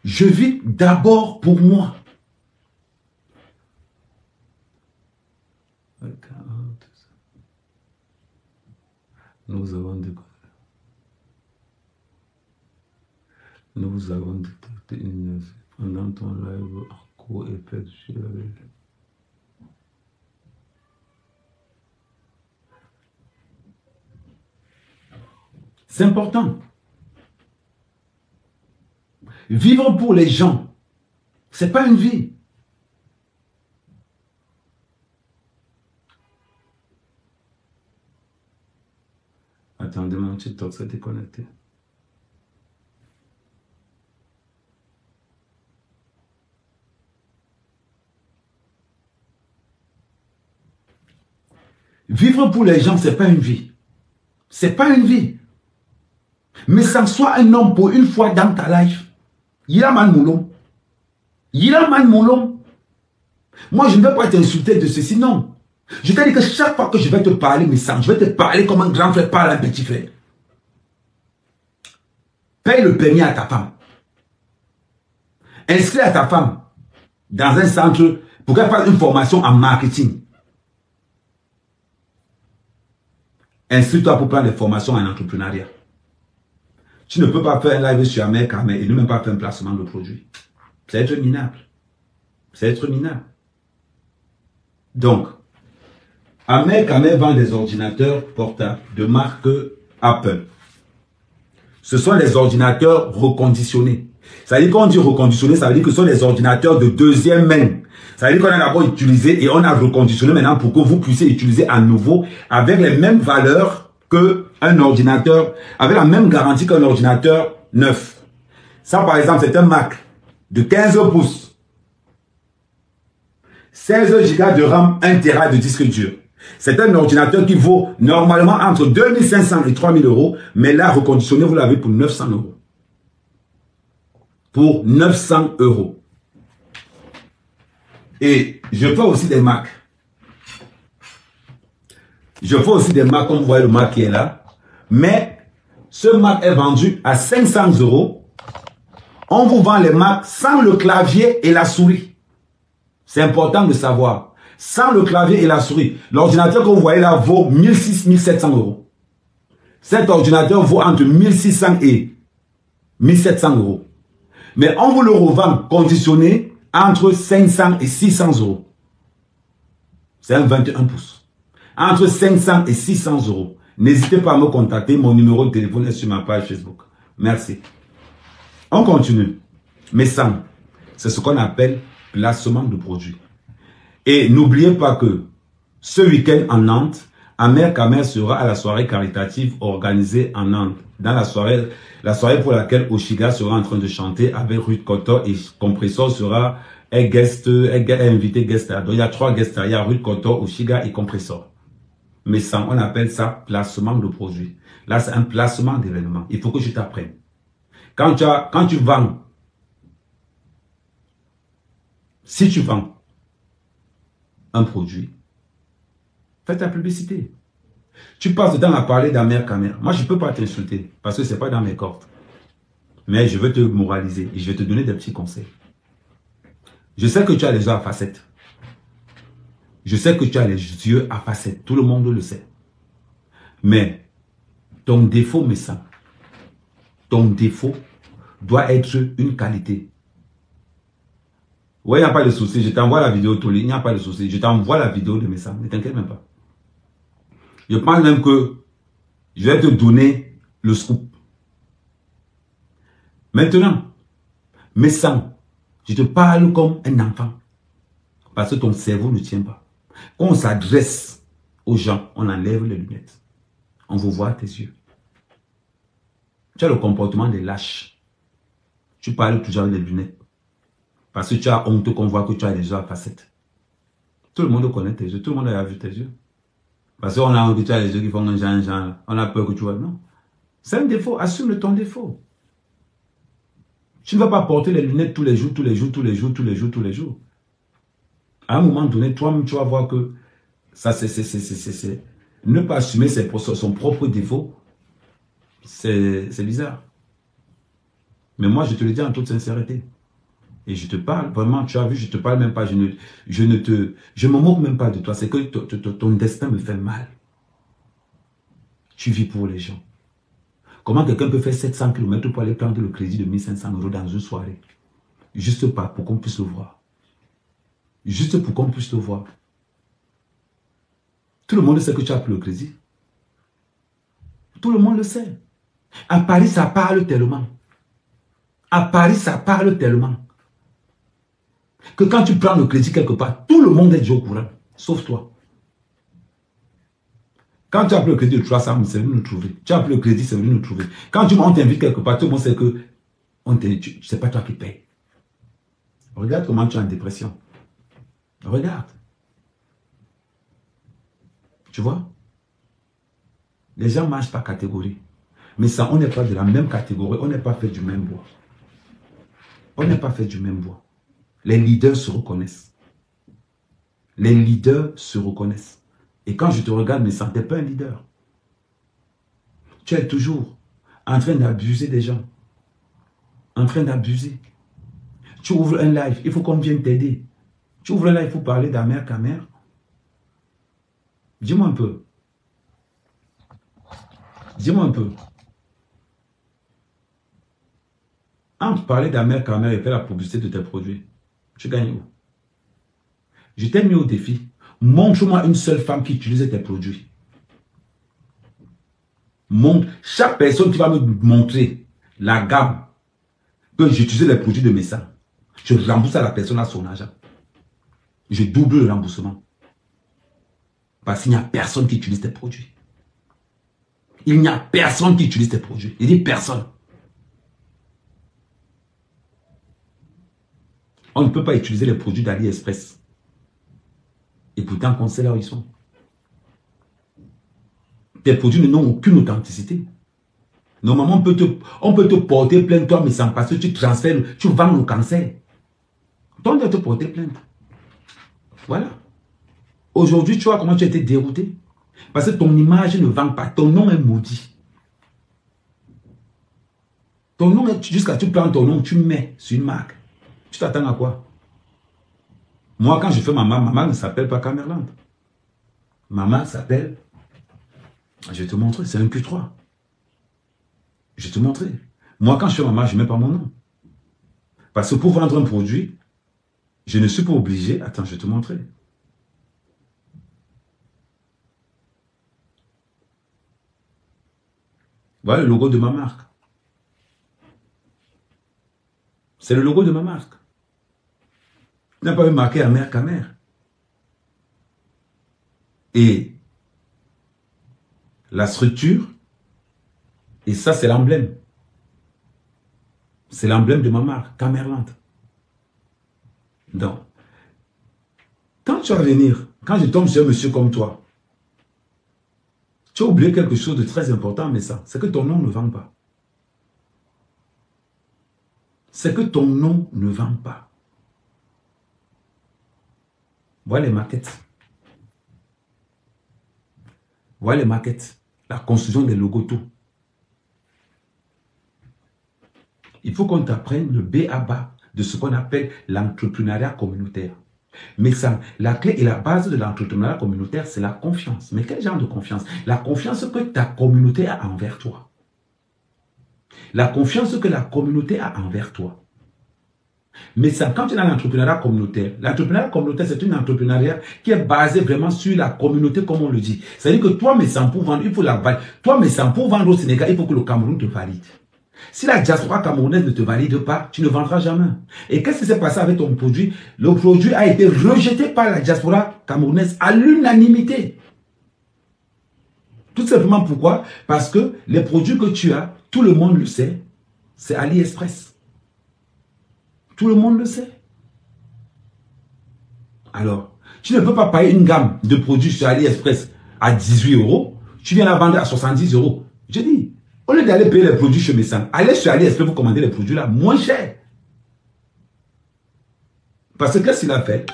Je vis d'abord pour moi. Nous avons découvert. Nous avons détecté une pendant ton live. effectué. C'est important. Vivre pour les gens, c'est pas une vie. Attendez, mon TikTok s'est déconnecté. Vivre pour les gens, c'est pas une vie. C'est pas une vie. Mais ça soit un homme pour une fois dans ta life. Yiraman Moulom. Yiraman Moulom. Moi, je ne vais pas t'insulter de ceci, non. Je t'ai dit que chaque fois que je vais te parler, mes sangs, je vais te parler comme un grand frère parle à un petit frère. Paye le permis à ta femme. Inscris à ta femme dans un centre pour qu'elle fasse une formation en marketing. Inscris-toi pour prendre des formations en entrepreneuriat. Tu ne peux pas faire un live sur Amer Kamer et ne même pas faire un placement de produit. C'est être minable. C'est être minable. Donc, Amer Kamer vend des ordinateurs portables de marque Apple. Ce sont des ordinateurs reconditionnés. Ça veut dire qu'on dit reconditionné, ça veut dire que ce sont des ordinateurs de deuxième main. Ça veut dire qu'on a d'abord utilisé et on a reconditionné maintenant pour que vous puissiez utiliser à nouveau avec les mêmes valeurs qu'un ordinateur, avec la même garantie qu'un ordinateur neuf. Ça, par exemple, c'est un Mac de 15 pouces. 16 Go de RAM, 1 Tera de disque dur. C'est un ordinateur qui vaut normalement entre 2500 et 3000 euros, mais là, reconditionné, vous l'avez pour 900 euros. Pour 900 euros. Et je fais aussi des Macs. Je fais aussi des Macs, comme vous voyez le Mac qui est là. Mais ce Mac est vendu à 500 euros. On vous vend les Macs sans le clavier et la souris. C'est important de savoir. Sans le clavier et la souris. L'ordinateur que vous voyez là vaut 1600-1700 euros. Cet ordinateur vaut entre 1600 et 1700 euros. Mais on vous le revend conditionné entre 500 et 600 euros. C'est un 21 pouces. Entre 500 et 600 euros. N'hésitez pas à me contacter. Mon numéro de téléphone est sur ma page Facebook. Merci. On continue. Mais sans, c'est ce qu'on appelle placement de produits. Et n'oubliez pas que ce week-end en Nantes, Amer Kamer sera à la soirée caritative organisée en Nantes. Dans la soirée pour laquelle Oshiga sera en train de chanter avec Ruth Kotor et Compressor sera invité guest. Donc il y a 3 guests. Il y a Ruth Kotor, Oshiga et Compressor. Mais ça, on appelle ça placement de produit. Là, c'est un placement d'événement. Il faut que je t'apprenne. Quand tu vends, si tu vends un produit, fais ta publicité. Tu passes dedans à parler d'Amer Kamer. Moi, je ne peux pas t'insulter parce que ce n'est pas dans mes cordes. Mais je vais te moraliser et je vais te donner des petits conseils. Je sais que tu as les yeux à facettes. Je sais que tu as les yeux à facettes. Tout le monde le sait. Mais ton défaut, mes sangs, ton défaut doit être une qualité. Oui, il n'y a pas de souci. Je t'envoie la vidéo, Toli. Il n'y a pas de souci. Je t'envoie la vidéo de mes sangs. Ne t'inquiète même pas. Je pense même que je vais te donner le scoop. Maintenant, mes sangs, je te parle comme un enfant. Parce que ton cerveau ne tient pas. Quand on s'adresse aux gens, on enlève les lunettes. On vous voit tes yeux. Tu as le comportement des lâches. Tu parles toujours avec les lunettes. Parce que tu as honte qu'on voit que tu as les yeux à facettes. Tout le monde connaît tes yeux. Tout le monde a vu tes yeux. Parce qu'on a envie que tu as les yeux qui font un genre. On a peur que tu vois. Non. C'est un défaut. Assume ton défaut. Tu ne vas pas porter les lunettes tous les jours, tous les jours, tous les jours, tous les jours, tous les jours. À un moment donné, toi-même, tu vas voir que ça, c'est ne pas assumer son propre défaut. C'est bizarre. Mais moi, je te le dis en toute sincérité. Et je te parle, vraiment, tu as vu, je te parle même pas, je me moque même pas de toi. C'est que ton destin me fait mal. Tu vis pour les gens. Comment quelqu'un peut faire 700 km pour aller prendre le crédit de 1500 euros dans une soirée? Juste pas, pour qu'on puisse le voir. Juste pour qu'on puisse te voir. Tout le monde sait que tu as pris le crédit. Tout le monde le sait. À Paris, ça parle tellement. À Paris, ça parle tellement. Que quand tu prends le crédit quelque part, tout le monde est déjà au courant. Sauf toi. Quand tu as pris le crédit de 300 000, c'est venu nous trouver. Tu as pris le crédit, c'est venu nous trouver. Quand on t'invite quelque part, tout le monde sait que c'est pas toi qui payes. Regarde comment tu es en dépression. Regarde. Tu vois? Les gens marchent par catégorie. Mais ça, on n'est pas de la même catégorie. On n'est pas fait du même bois. On n'est pas fait du même bois. Les leaders se reconnaissent. Les leaders se reconnaissent. Et quand je te regarde, mais ça, tu n'es pas un leader. Tu es toujours en train d'abuser des gens. En train d'abuser. Tu ouvres un live, il faut qu'on vienne t'aider. Tu ouvres un live pour parler d'Amer Kamer. Dis-moi un peu. Dis-moi un peu. Entre parler d'Amer Kamer et faire la publicité de tes produits, tu gagnes où? Je t'ai mis au défi. Montre-moi une seule femme qui utilise tes produits. Montre. Chaque personne qui va me montrer la gamme que j'utilise les produits de mes sangs, je rembourse à la personne à son argent. Je double le remboursement. Parce qu'il n'y a personne qui utilise tes produits. Il n'y a personne qui utilise tes produits. Il dit personne. On ne peut pas utiliser les produits d'AliExpress. Et pourtant, on sait là où ils sont. Tes produits n'ont aucune authenticité. Normalement, on peut te porter plainte, toi, mais sans parce que tu transfères, tu vends le cancer. Toi, on doit te porter plainte. Voilà. Aujourd'hui, tu vois comment tu as été dérouté. Parce que ton image ne vend pas. Ton nom est maudit. Ton nom est, jusqu'à tu prends ton nom, tu mets sur une marque. Tu t'attends à quoi? Moi, quand je fais maman ne s'appelle pas Camerland. Maman s'appelle... Je vais te montrer, c'est un Q3. Je vais te montrer. Moi, quand je fais maman, je ne mets pas mon nom. Parce que pour vendre un produit, je ne suis pas obligé... Attends, je vais te montrer. Voilà le logo de ma marque. C'est le logo de ma marque. Il n'a pas eu marqué Amer Kamer. Et la structure, et ça c'est l'emblème. C'est l'emblème de ma marque, Camerland. Donc, quand tu vas venir, quand je tombe sur un monsieur comme toi, tu as oublié quelque chose de très important, mais ça, c'est que ton nom ne vend pas. C'est que ton nom ne vend pas. Voilà les maquettes. Voilà les maquettes. La construction des logos, tout. Il faut qu'on t'apprenne le B à bas de ce qu'on appelle l'entrepreneuriat communautaire. Mais ça, la clé et la base de l'entrepreneuriat communautaire, c'est la confiance. Mais quel genre de confiance? La confiance que ta communauté a envers toi. La confiance que la communauté a envers toi. Mais ça, quand tu es dans l'entrepreneuriat communautaire, c'est une entrepreneuriat qui est basé vraiment sur la communauté, comme on le dit. C'est-à-dire que toi, mais sans pour vendre, il faut la valider. Toi, mais sans pour vendre au Sénégal, il faut que le Cameroun te valide. Si la diaspora camerounaise ne te valide pas, tu ne vendras jamais. Et qu'est-ce qui s'est passé avec ton produit? Le produit a été rejeté par la diaspora camerounaise à l'unanimité. Tout simplement pourquoi? Parce que les produits que tu as, tout le monde le sait, c'est AliExpress. Tout le monde le sait. Alors, tu ne peux pas payer une gamme de produits sur AliExpress à 18 €. Tu viens la vendre à 70 €. Je dis, au lieu d'aller payer les produits chez Messan, allez sur AliExpress, vous commandez les produits là moins cher. Parce que qu'est-ce qu'il a fait?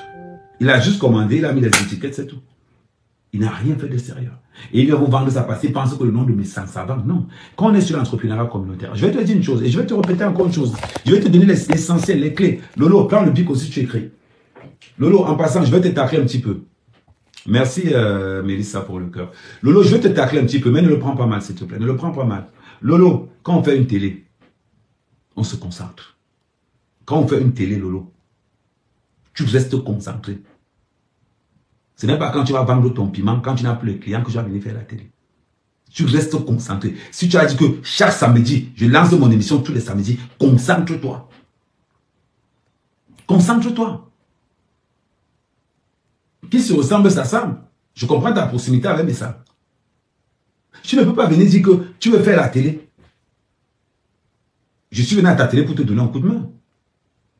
Il a juste commandé, il a mis les étiquettes, c'est tout. Il n'a rien fait de sérieux. Et il vient vous vendre ça parce qu'il pense que le nom de Messan, ça va. Non. Quand on est sur l'entrepreneuriat communautaire, je vais te dire une chose et je vais te répéter encore une chose. Je vais te donner l'essentiel, les clés. Lolo, prends le bic aussi, tu écris. Lolo, en passant, je vais te tacler un petit peu. Merci Mélissa pour le cœur. Lolo, je vais te tacler un petit peu, mais ne le prends pas mal, s'il te plaît. Ne le prends pas mal. Lolo, quand on fait une télé, on se concentre. Quand on fait une télé, Lolo, Tu restes concentré. Ce n'est pas quand tu vas vendre ton piment, quand tu n'as plus les clients que tu vas venir faire la télé. Tu restes concentré. Si tu as dit que chaque samedi, je lance mon émission tous les samedis, concentre-toi. Concentre-toi. Qui se ressemble, s'assemble. Je comprends ta proximité avec mes sœurs. Tu ne peux pas venir dire que tu veux faire la télé. Je suis venu à ta télé pour te donner un coup de main.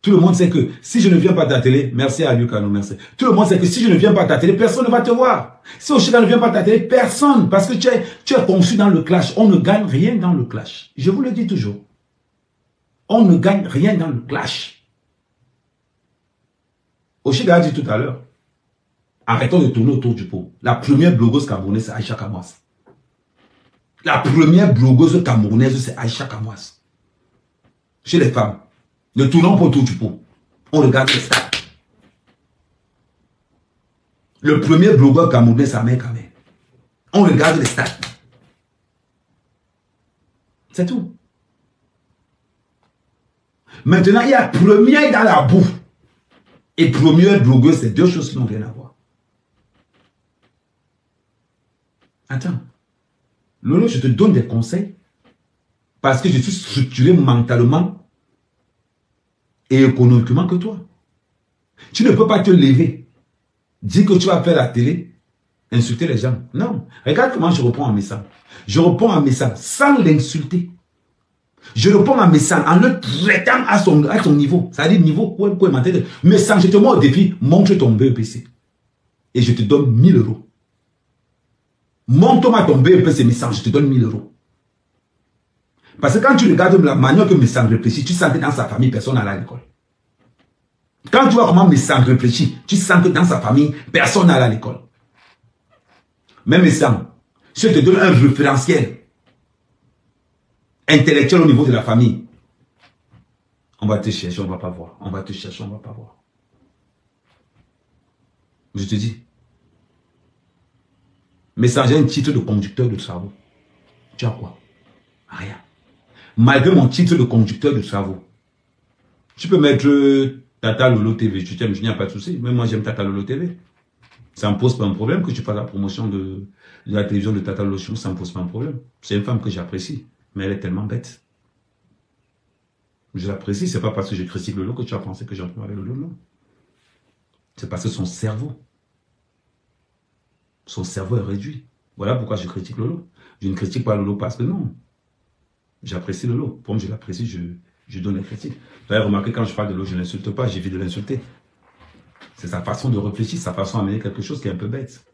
Tout le monde sait que si je ne viens pas à ta télé, merci à Lucano, merci. Tout le monde sait que si je ne viens pas à ta télé, personne ne va te voir. Si Oshika ne vient pas à ta télé, personne. Parce que tu es conçu dans le clash. On ne gagne rien dans le clash. Je vous le dis toujours. On ne gagne rien dans le clash. Oshika a dit tout à l'heure, arrêtons de tourner autour du pot. La première blogueuse camerounaise, c'est Aïcha Kamwas. La première blogueuse camerounaise, c'est Aïcha Kamwas. Chez les femmes, ne tournons pas autour du pot. On regarde les stats. Le premier blogueur camerounais, c'est Ahmed Kamel. On regarde les stats. C'est tout. Maintenant, il y a première dans la boue et première blogueuse, c'est deux choses qui n'ont rien à voir. Attends. Lolo, je te donne des conseils parce que je suis structuré mentalement et économiquement que toi. Tu ne peux pas te lever, dire que tu vas faire la télé, insulter les gens. Non. Regarde comment je réponds à un message. Je réponds à un message sans l'insulter. Je réponds à un message en le traitant à son niveau. C'est-à-dire niveau pour commenter. Message, je te mets au défi, montre ton BEPC. Et je te donne 1000 €. Montre-moi ton BEPC message, je te donne 1000 €. Parce que quand tu regardes la manière que Messang réfléchit, tu sens que dans sa famille, personne n'a à l'école. Quand tu vois comment Messang réfléchit, tu sens que dans sa famille, personne n'a à l'école. Mais Messang, si je te donne un référentiel intellectuel au niveau de la famille, on va te chercher, on ne va pas voir. On va te chercher, on ne va pas voir. Je te dis. Messang, j'ai un titre de conducteur de travaux. Tu as quoi? Rien. Malgré mon titre de conducteur de travaux. Tu peux mettre Tata Lolo TV. Tu t'aimes, je n'y a pas de souci. Même moi, j'aime Tata Lolo TV. Ça ne me pose pas un problème que tu fasses la promotion de la télévision de Tata Lolo Show. Ça ne me pose pas un problème. C'est une femme que j'apprécie. Mais elle est tellement bête. Je l'apprécie. Ce n'est pas parce que je critique Lolo que tu as pensé que j'en peux avec Lolo. Non. C'est parce que son cerveau est réduit. Voilà pourquoi je critique Lolo. Je ne critique pas Lolo parce que non. J'apprécie Lolo. Comme je l'apprécie, je donne les critiques. Vous avez remarqué, quand je parle de Lolo, je ne l'insulte pas, j'évite de l'insulter. C'est sa façon de réfléchir, sa façon d'amener quelque chose qui est un peu bête.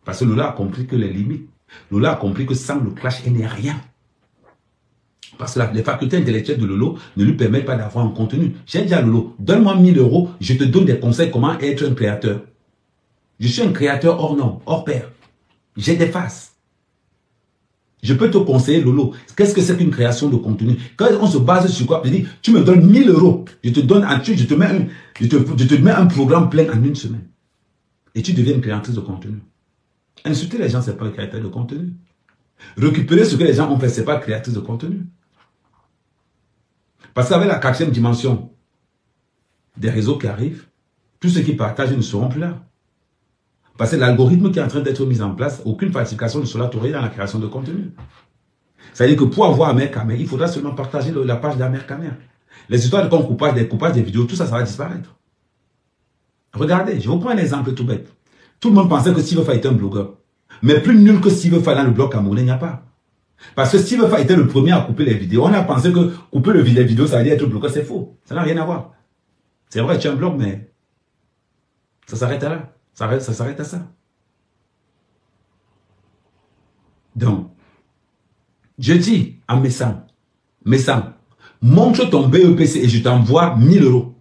Parce que Lolo a compris que les limites, Lolo a compris que sans le clash, il n'est rien. Parce que les facultés intellectuelles de Lolo ne lui permettent pas d'avoir un contenu. J'ai dit à Lolo, donne-moi 1000 €, je te donne des conseils comment être un créateur. Je suis un créateur hors norme, hors pair. J'ai des faces. Je peux te conseiller, Lolo, qu'est-ce que c'est qu'une création de contenu? Quand on se base sur quoi? Je dis, tu me donnes 1000 €, je te donne un truc, je te mets un programme plein en une semaine. Et tu deviens une créatrice de contenu. Insulter les gens, ce n'est pas un créateur de contenu. Récupérer ce que les gens ont fait, ce n'est pas créatrice de contenu. Parce qu'avec la 4e dimension des réseaux qui arrivent, tous ceux qui partagent ne seront plus là. Parce que l'algorithme qui est en train d'être mis en place, aucune falsification ne sera tourée dans la création de contenu. C'est-à-dire que pour avoir Ahmed Kamel, il faudra seulement partager la page d'Ahmed Kamel. Les histoires de coupage, des coupages des vidéos, tout ça, ça va disparaître. Regardez, je vous prends un exemple tout bête. Tout le monde pensait que Steve Fa était un blogueur. Mais plus nul que Steve Fa dans le blog camerounais, il n'y a pas. Parce que Steve Fa était le premier à couper les vidéos. On a pensé que couper les vidéos, ça allait être blogueur, c'est faux. Ça n'a rien à voir. C'est vrai, tu as un blog, mais ça s'arrête là. Ça s'arrête à ça. Donc, je dis à Messang, montre ton BEPC et je t'envoie 1000 €.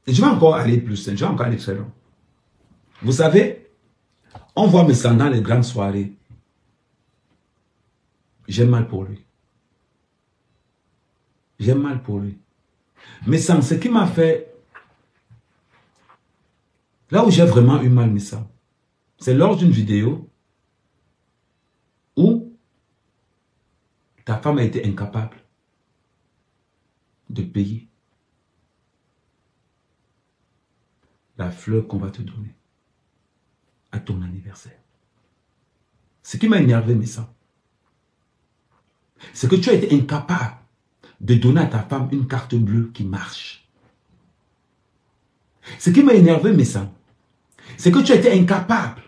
Et je vais encore aller plus, je vais encore aller très loin. Vous savez, on voit Messang dans les grandes soirées. J'ai mal pour lui. J'ai mal pour lui. Messang, ce qui m'a fait... Là où j'ai vraiment eu mal, Messang, c'est lors d'une vidéo où ta femme a été incapable de payer. la fleur qu'on va te donner à ton anniversaire. Ce qui m'a énervé, mais ça, c'est que tu as été incapable de donner à ta femme une carte bleue qui marche. Ce qui m'a énervé, mais ça, c'est que tu as été incapable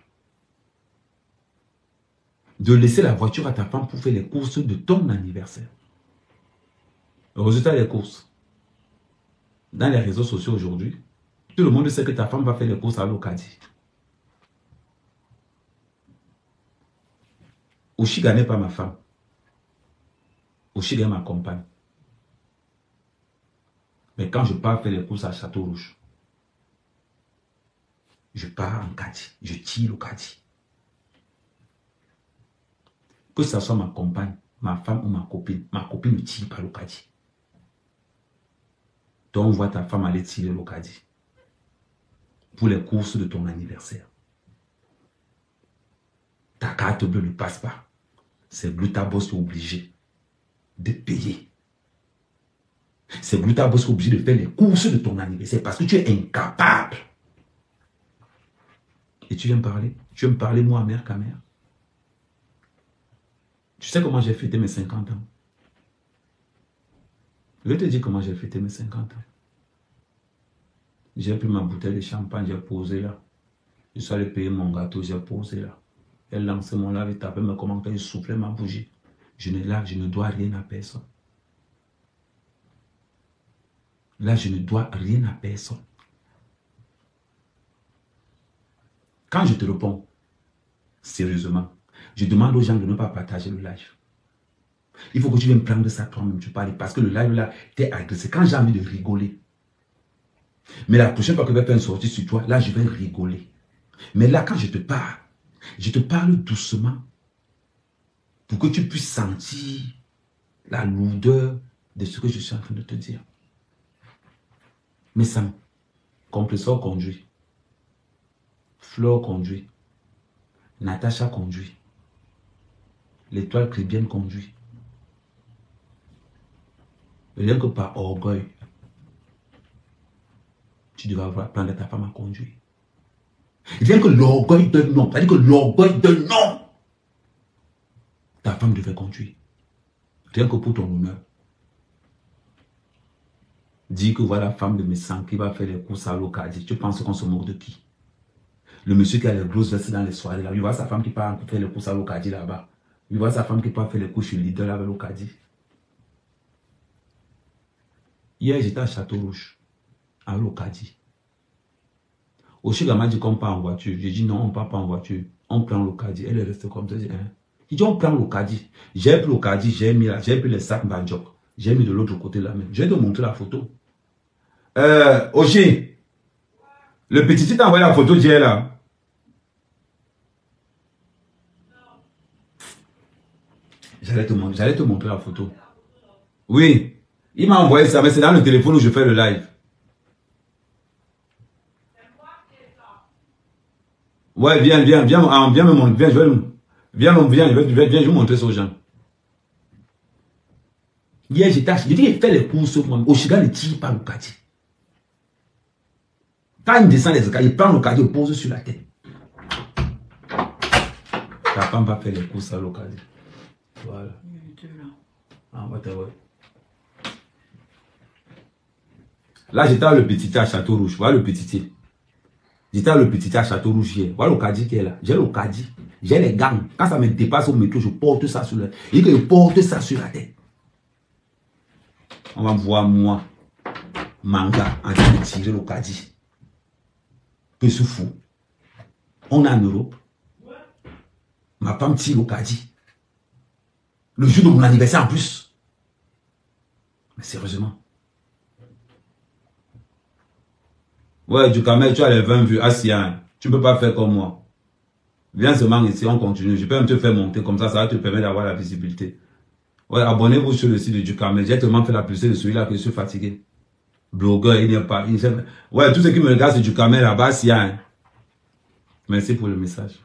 de laisser la voiture à ta femme pour faire les courses de ton anniversaire. Le résultat des courses. Dans les réseaux sociaux aujourd'hui, tout le monde sait que ta femme va faire les courses à l'Ocadi. Oshiga n'est pas ma femme. Oshiga est ma compagne. Mais quand je pars faire les courses à Château-Rouge, je pars en Kadi. Je tire au Kadi. Que ce soit ma compagne, ma femme ou ma copine ne tire pas l'Ocadi. Donc on voit ta femme aller tirer l'Ocadi pour les courses de ton anniversaire. Ta carte bleue ne passe pas. C'est Glutaboss qui est obligé de payer. C'est Glutaboss qui est obligé de faire les courses de ton anniversaire parce que tu es incapable. Et tu viens me parler? Tu veux me parler, moi, mère, camère? Tu sais comment j'ai fêté mes 50 ans? Je vais te dire comment j'ai fêté mes 50 ans. J'ai pris ma bouteille de champagne, j'ai posé là. Je suis allé payer mon gâteau, j'ai posé là. Elle lançait mon lave et tapait mes commentaires, je soufflais ma bougie. Je ne dois rien à personne. Là, je ne dois rien à personne. Quand je te réponds, sérieusement, je demande aux gens de ne pas partager le live. Il faut que tu viennes prendre ça toi-même, tu parles. Parce que le live là, t'es agressé. Quand j'ai envie de rigoler. Mais la prochaine fois que je vais faire une sortie sur toi, là, je vais rigoler. Mais là, quand je te parle doucement. Pour que tu puisses sentir la lourdeur de ce que je suis en train de te dire. Mais Sam, Compresseur conduit. Flore conduit. Natacha conduit. L'étoile chrétienne conduit. Rien que par orgueil, tu devrais apprendre à ta femme à conduire. Rien que l'orgueil d'un homme, c'est-à-dire que l'orgueil d'un homme, ta femme devait conduire. Rien que pour ton honneur. Dis que voilà la femme de mes sangs qui va faire les courses à l'Ocadi. Tu penses qu'on se moque de qui? Le monsieur qui a les grosses vestes dans les soirées là. Il voit sa femme qui part faire les courses à l'Ocadi là-bas. Il voit sa femme qui part faire les courses chez Lidl avec l'Ocadi. Hier, j'étais à Château-Rouge, à l'Ocadi. Oshiga m'a dit qu'on part en voiture. J'ai dit non, on ne part pas en voiture. On prend l'Ocadi. Elle est restée comme ça. Il dit on prend l'Ocadi. J'ai pris l'Ocadi, j'ai pris les sacs Banjok. J'ai mis de l'autre côté là même. Je vais te montrer la photo. Oshi, le petit t'a envoyé la photo d'hier là. J'allais te montrer la photo. Oui, il m'a envoyé ça, mais c'est dans le téléphone où je fais le live. Ouais, viens me montrer, viens, je vais vous montrer ça aux gens. Hier, j'ai fait les courses, Oshiga ne tire pas l'Ocadi. Quand il descend les escaliers, il prend l'Ocadi, il pose sur la tête. Ta femme va faire les courses à l'Ocadi. Voilà. Ah, là, j'étais à le petit à Château-Rouge. Voilà le petit. J'étais à le petit à Château-Rouge hier. Voilà l'Ocadi qui est là. J'ai l'Ocadi. J'ai les gangs. Quand ça me dépasse au métro, je porte ça sur la tête. Il dit que je porte ça sur la tête. On va voir moi, manga, en train de tirer l'Ocadi. Que c'est fou. On est en Europe. Ma femme tire l'Ocadi. Le jour de mon anniversaire en plus. Mais sérieusement. Ouais, du camel, tu as les 20 vues. Assia, tu ne peux pas faire comme moi. Viens seulement ici, on continue. Je peux même te faire monter comme ça va te permettre d'avoir la visibilité. Ouais, abonnez-vous sur le site de Ducamel. J'ai tellement fait la publicité de celui-là que je suis fatigué. Blogueur, il n'y a pas. Ouais, tous ceux qui me regardent sur Ducamel là-bas, Assia. Merci pour le message.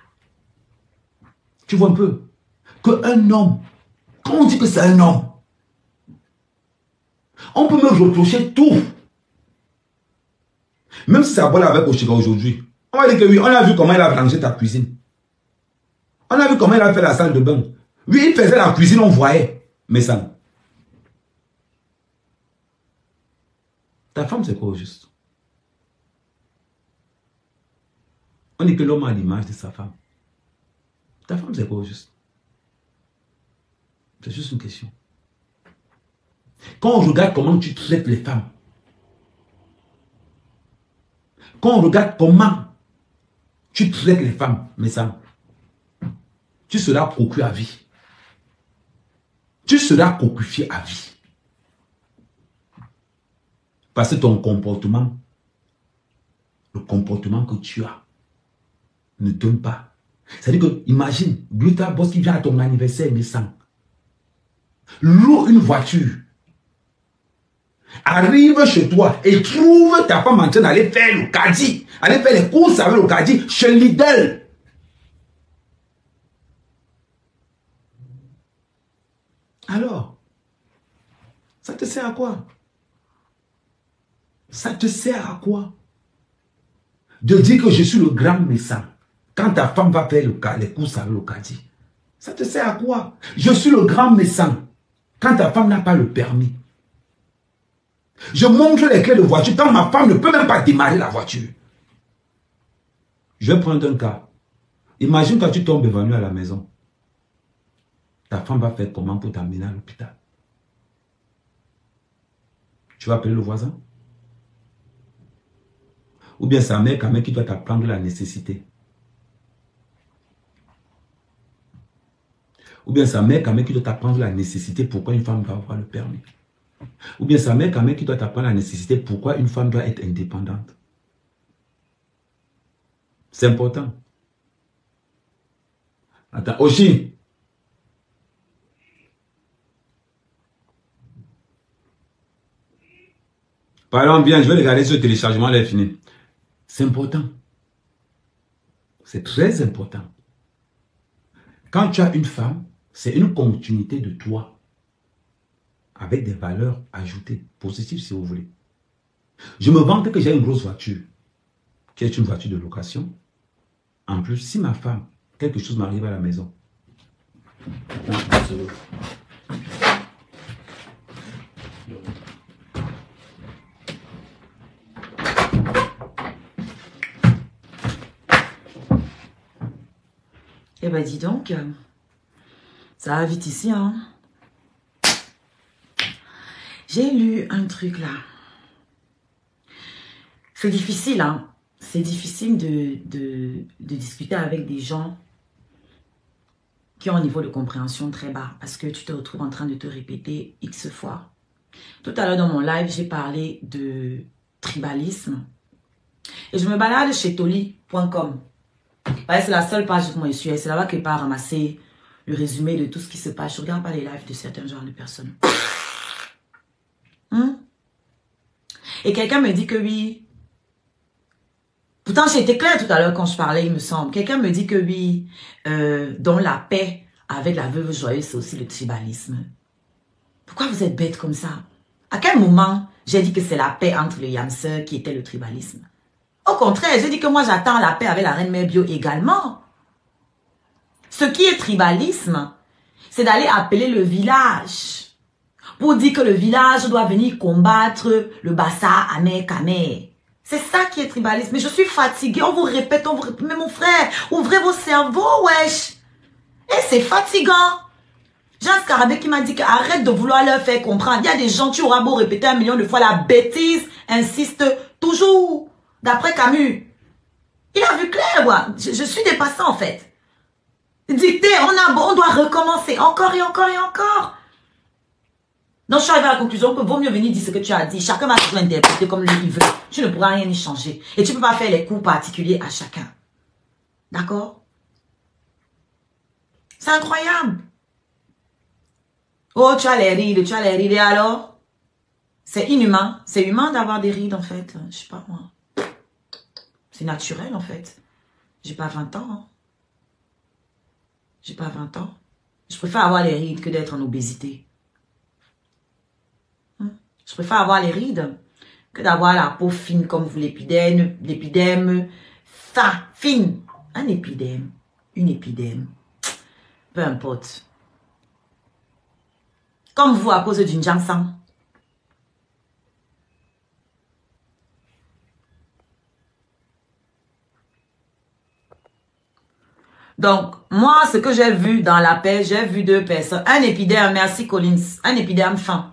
Tu vois un peu qu'un homme, quand on dit que c'est un homme, on peut me reprocher tout. Même si ça vole avec Oshika aujourd'hui, on va dire que oui, on a vu comment il a rangé ta cuisine. On a vu comment il a fait la salle de bain. Oui, il faisait la cuisine, on voyait. Mais ça. Ta femme, c'est quoi au juste? On dit que l'homme a l'image de sa femme. Ta femme, c'est quoi au juste? C'est juste une question. Quand on regarde comment tu traites les femmes, quand on regarde comment tu traites les femmes, mais ça, tu seras cocu à vie. Tu seras cocufié à vie. Parce que ton comportement, le comportement que tu as, ne donne pas. C'est-à-dire que, imagine, Gluta Boss qui vient à ton anniversaire, mais sans. Loue une voiture. Arrive chez toi et trouve ta femme en train d'aller faire le caddie. Aller faire les courses avec le caddie chez Lidl. Alors, ça te sert à quoi? Ça te sert à quoi? De dire que je suis le grand méchant. Quand ta femme va faire les courses avec le caddie. Ça te sert à quoi? Je suis le grand méchant. Quand ta femme n'a pas le permis. Je montre les clés de voiture quand ma femme ne peut même pas démarrer la voiture. Je vais prendre un cas. Imagine quand tu tombes évanoui à la maison. Ta femme va faire comment pour t'amener à l'hôpital? Tu vas appeler le voisin? Ou bien sa mère quand même qui doit t'apprendre la nécessité? Ou bien sa mère quand même qui doit t'apprendre la nécessité pourquoi une femme va avoir le permis? Ou bien sa mère quand même qui doit t'apprendre la nécessité pourquoi une femme doit être indépendante? C'est important. Attends, Oshi. Parlons bien, je vais regarder ce téléchargement, là est fini. C'est important. C'est très important. Quand tu as une femme, c'est une continuité de toi. Avec des valeurs ajoutées, positives si vous voulez. Je me vante que j'ai une grosse voiture, qui est une voiture de location. En plus, si ma femme, quelque chose m'arrive à la maison. Eh ben dis donc, ça va vite ici, hein. J'ai lu un truc là. C'est difficile, hein. C'est difficile de discuter avec des gens qui ont un niveau de compréhension très bas parce que tu te retrouves en train de te répéter X fois. Tout à l'heure dans mon live, j'ai parlé de tribalisme et je me balade chez toli.com. C'est la seule page que moi je suis. C'est là-bas que je peux ramasser le résumé de tout ce qui se passe. Je ne regarde pas les lives de certains genres de personnes. Et quelqu'un me dit que oui. Pourtant, j'étais claire tout à l'heure quand je parlais, il me semble. Quelqu'un me dit que oui, dans la paix avec la veuve joyeuse, c'est aussi le tribalisme. Pourquoi vous êtes bête comme ça? À quel moment j'ai dit que c'est la paix entre les yamseurs qui était le tribalisme? Au contraire, j'ai dit que moi j'attends la paix avec la reine mère bio également. Ce qui est tribalisme, c'est d'aller appeler le village pour dire que le village doit venir combattre le Bassa Amer Kamer. C'est ça qui est tribalisme. Mais je suis fatiguée. On vous répète, mais mon frère, ouvrez vos cerveaux, wesh. Et c'est fatigant. J'ai un scarabée qui m'a dit qu'arrête de vouloir leur faire comprendre. Il y a des gens, tu auras beau répéter 1 million de fois, la bêtise insiste toujours. D'après Camus. Il a vu clair, moi. Je suis dépassée, en fait. Dicté, on doit recommencer encore et encore et encore. Donc, je suis arrivée à la conclusion que vaut mieux venir dire ce que tu as dit. Chacun va se l'interpréter comme lui il veut. Tu ne pourras rien y changer. Et tu ne peux pas faire les coups particuliers à chacun. D'accord? C'est incroyable. Oh, tu as les rides, et alors? C'est inhumain. C'est humain d'avoir des rides, en fait. Je sais pas, moi. C'est naturel, en fait. J'ai pas 20 ans. Hein. J'ai pas 20 ans. Je préfère avoir les rides que d'être en obésité. Je préfère avoir les rides que d'avoir la peau fine comme vous, l'épidème, fine. Un épidème, une épidème, peu importe. Comme vous à cause d'une jansan. Donc, moi, ce que j'ai vu dans la paix, j'ai vu 2 personnes. Un épidème, merci Collins, un épidème fin.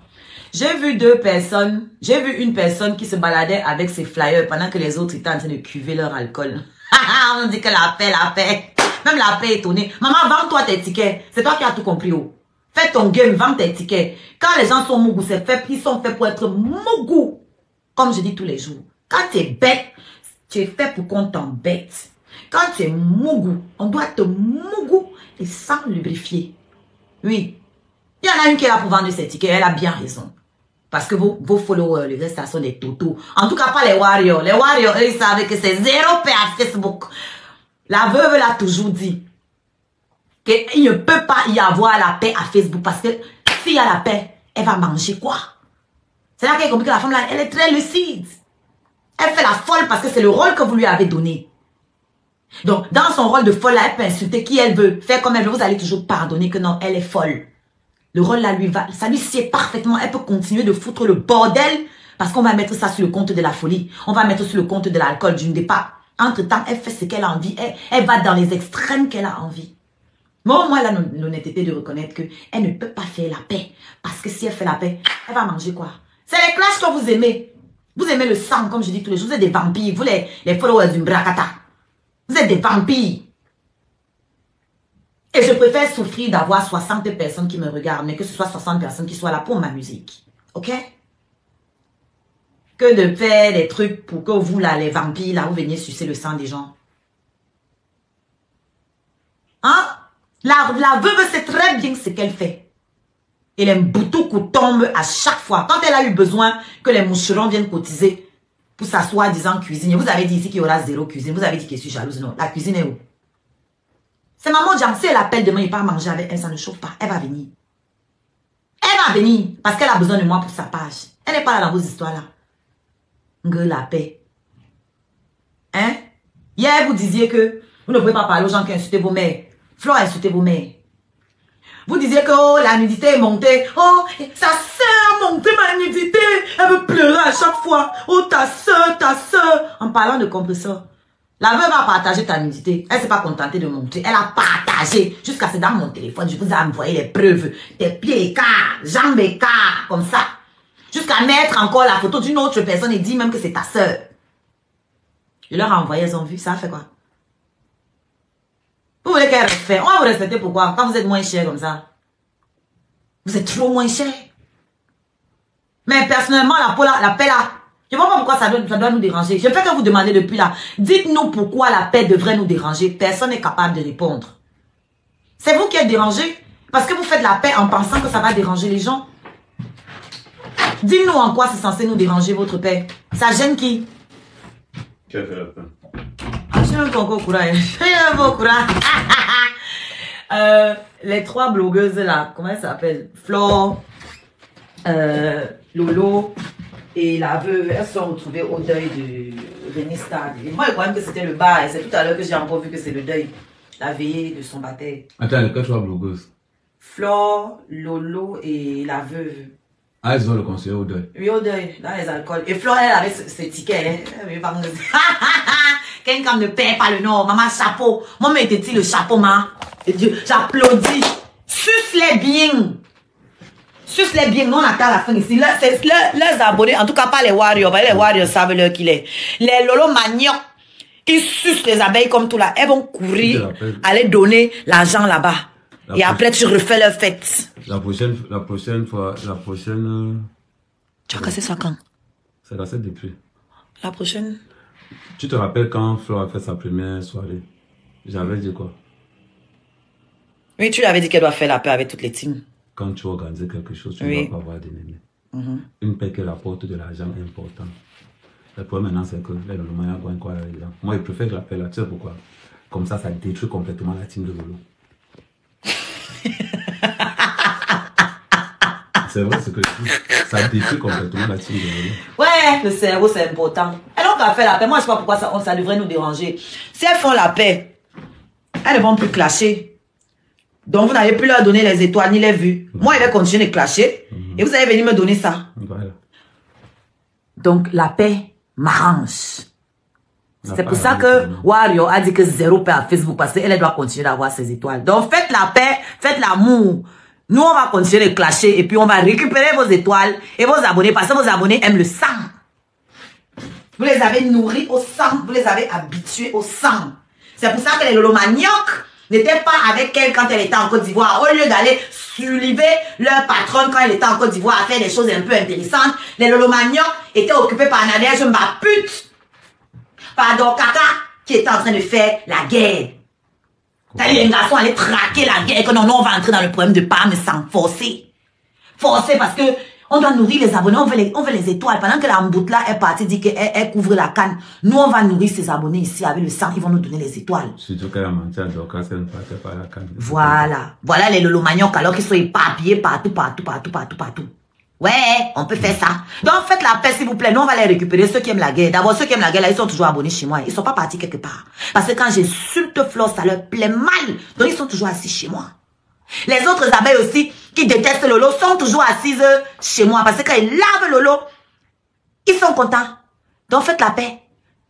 J'ai vu 2 personnes, j'ai vu une personne qui se baladait avec ses flyers pendant que les autres étaient en train de cuver leur alcool. On dit que la paix. Même la paix est étonnée. Maman, vends-toi tes tickets. C'est toi qui as tout compris. Oh. Fais ton game, vends tes tickets. Quand les gens sont mougous, ils sont faits pour être mougous. Comme je dis tous les jours. Quand tu es bête, tu es fait pour qu'on t'embête. Quand tu es mougou, on doit te mougou et sans lubrifier. Oui. Il y en a une qui est là pour vendre ses tickets. Elle a bien raison. Parce que vos followers, les restes sont des totos. En tout cas, pas les warriors. Les warriors, eux, ils savent que c'est 0 paix à Facebook. La veuve l'a toujours dit. Qu'il ne peut pas y avoir la paix à Facebook. Parce que s'il y a la paix, elle va manger quoi? C'est là qu'elle a compris que la femme là, elle est très lucide. Elle fait la folle parce que c'est le rôle que vous lui avez donné. Donc, dans son rôle de folle là, elle peut insulter qui elle veut. Faire comme elle veut. Vous allez toujours pardonner que non, elle est folle. Le rôle là, ça lui sied parfaitement. Elle peut continuer de foutre le bordel parce qu'on va mettre ça sur le compte de la folie. On va mettre sur le compte de l'alcool, du départ. Entre-temps, elle fait ce qu'elle a envie. Elle va dans les extrêmes qu'elle a envie. Bon, moi, elle a l'honnêteté de reconnaître qu'elle ne peut pas faire la paix. Parce que si elle fait la paix, elle va manger quoi? C'est les clashs que vous aimez. Vous aimez le sang, comme je dis tous les jours. Vous êtes des vampires. Vous, les followers du Brakata. Vous êtes des vampires. Et je préfère souffrir d'avoir 60 personnes qui me regardent, mais que ce soit 60 personnes qui soient là pour ma musique. Ok? Que de faire des trucs pour que vous, là, les vampires, là, vous veniez sucer le sang des gens. Hein? La veuve sait très bien ce qu'elle fait. Et les boutoukou tombent à chaque fois. Quand elle a eu besoin que les moucherons viennent cotiser pour s'asseoir disant cuisine. Vous avez dit ici qu'il y aura 0 cuisine. Vous avez dit que je suis jalouse. Non, la cuisine est où? C'est maman Jam, si elle appelle demain, il part manger avec elle, ça ne chauffe pas. Elle va venir. Elle va venir parce qu'elle a besoin de moi pour sa page. Elle n'est pas là dans vos histoires-là. La paix. Hein? Hier, vous disiez que vous ne pouvez pas parler aux gens qui insultent vos mères. Flo a insulté vos mères. Vous disiez que oh, la nudité est montée. Oh, sa soeur a monté ma nudité. Elle veut pleurer à chaque fois. Oh, ta soeur, ta soeur. En parlant de compresseur. La veuve a partagé ta nudité. Elle ne s'est pas contentée de montrer. Elle a partagé. Jusqu'à c'est dans mon téléphone. Je vous ai envoyé les preuves. Tes pieds écarts, jambes écarts, comme ça. Jusqu'à mettre encore la photo d'une autre personne et dire même que c'est ta soeur. Je leur ai envoyé, elles ont vu. Ça a fait quoi? Vous voulez qu'elle respecte? On va vous respecter pourquoi? Quand vous êtes moins cher comme ça. Vous êtes trop moins cher. Mais personnellement, la paix là, je ne vois pas pourquoi ça doit nous déranger. Je ne fais que vous demander depuis là. Dites-nous pourquoi la paix devrait nous déranger. Personne n'est capable de répondre. C'est vous qui êtes dérangé. Parce que vous faites la paix en pensant que ça va déranger les gens. Dites-nous en quoi c'est censé nous déranger votre paix. Ça gêne qui? Qui a fait la paix? Je suis un peu au courant. Je suis un peu au courant. Les 3 blogueuses là, comment elles s'appellent? Flore, Lolo et la veuve, elles sont retrouvées au deuil de Renista. Moi, je croyais que c'était le bar et c'est tout à l'heure que j'ai encore vu que c'est le deuil. La veillée de son baptême. Attends, les 3 blogueuses. Flore, Lolo et la veuve. Ah, ils ont le conseiller au deuil. Oui, au deuil, dans les alcools. Et Flore, elle avait ses tickets. Quelqu'un ne paie pas le nom. Maman, chapeau. Moi, mettez-il le chapeau, maman. J'applaudis. Suce-les bien. Suce-les bien. Nous, on attend la fin ici. Leurs abonnés, en tout cas pas les warriors. Les warriors savent l'heure qu'il est. Les lolo manioc, ils sucent les abeilles comme tout là. Elles vont courir, aller donner l'argent là-bas. Et après, tu refais leur fête. La prochaine fois. Tu as cassé ça quand? C'est la 7 depuis. La prochaine? Tu te rappelles quand Flo a fait sa première soirée? J'avais dit quoi? Oui, tu lui avais dit qu'elle doit faire la paix avec toutes les teams. Quand tu organises quelque chose, tu ne dois pas avoir d'ennemis. Une paix qui rapporte de l'argent important. Le problème maintenant, c'est que les Lolo Maya gagnent quoi là-dedans. Moi, je préfère la paix là. Tu sais pourquoi? Comme ça détruit complètement la team de Lolo. C'est vrai ce que je dis. Ça détruit complètement la team de voler. Ouais, le cerveau, c'est important. Et donc, elle fait la paix. Moi, je sais pas pourquoi ça devrait nous déranger. Si elles font la paix, elles ne vont plus clasher. Donc, vous n'avez plus leur donner les étoiles ni les vues. Moi, je vais continuer de clasher. Et vous allez venir me donner ça. Voilà. Donc, la paix m'arrange. C'est pour ça que Wario a dit que 0 paix à Facebook parce qu'elle doit continuer d'avoir ses étoiles. Donc, faites la paix, faites l'amour. Nous, on va continuer de clasher et puis on va récupérer vos étoiles et vos abonnés parce que vos abonnés aiment le sang. Vous les avez nourris au sang, vous les avez habitués au sang. C'est pour ça que les lolomaniocs n'étaient pas avec elle quand elle était en Côte d'Ivoire. Au lieu d'aller suivre leur patronne quand elle était en Côte d'Ivoire à faire des choses un peu intéressantes, les lolomaniocs étaient occupés par Nadège Mbaput, par Dokaka qui était en train de faire la guerre. Les garçons allaient traquer la guerre, que non, on va entrer dans le problème de PAM sans forcer. Forcer parce que on doit nourrir les abonnés, on veut les étoiles. Pendant que la Mbout là est partie dire qu'elle couvre la canne, nous on va nourrir ses abonnés ici avec le sang, ils vont nous donner les étoiles. Surtout qu'elle a menti à Dorcas, elle ne partait pas à la canne. Voilà. Voilà les lolomaniocs alors qu'ils sont éparpillés partout. Ouais, on peut faire ça. Donc faites la paix s'il vous plaît. Nous on va les récupérer, ceux qui aiment la guerre. D'abord ceux qui aiment la guerre là, ils sont toujours abonnés chez moi. Ils sont pas partis quelque part. Parce que quand j'insulte Flore, ça leur plaît mal. Donc ils sont toujours assis chez moi. Les autres abeilles aussi qui détestent Lolo sont toujours assises chez moi. Parce que quand ils lavent Lolo, ils sont contents. Donc faites la paix.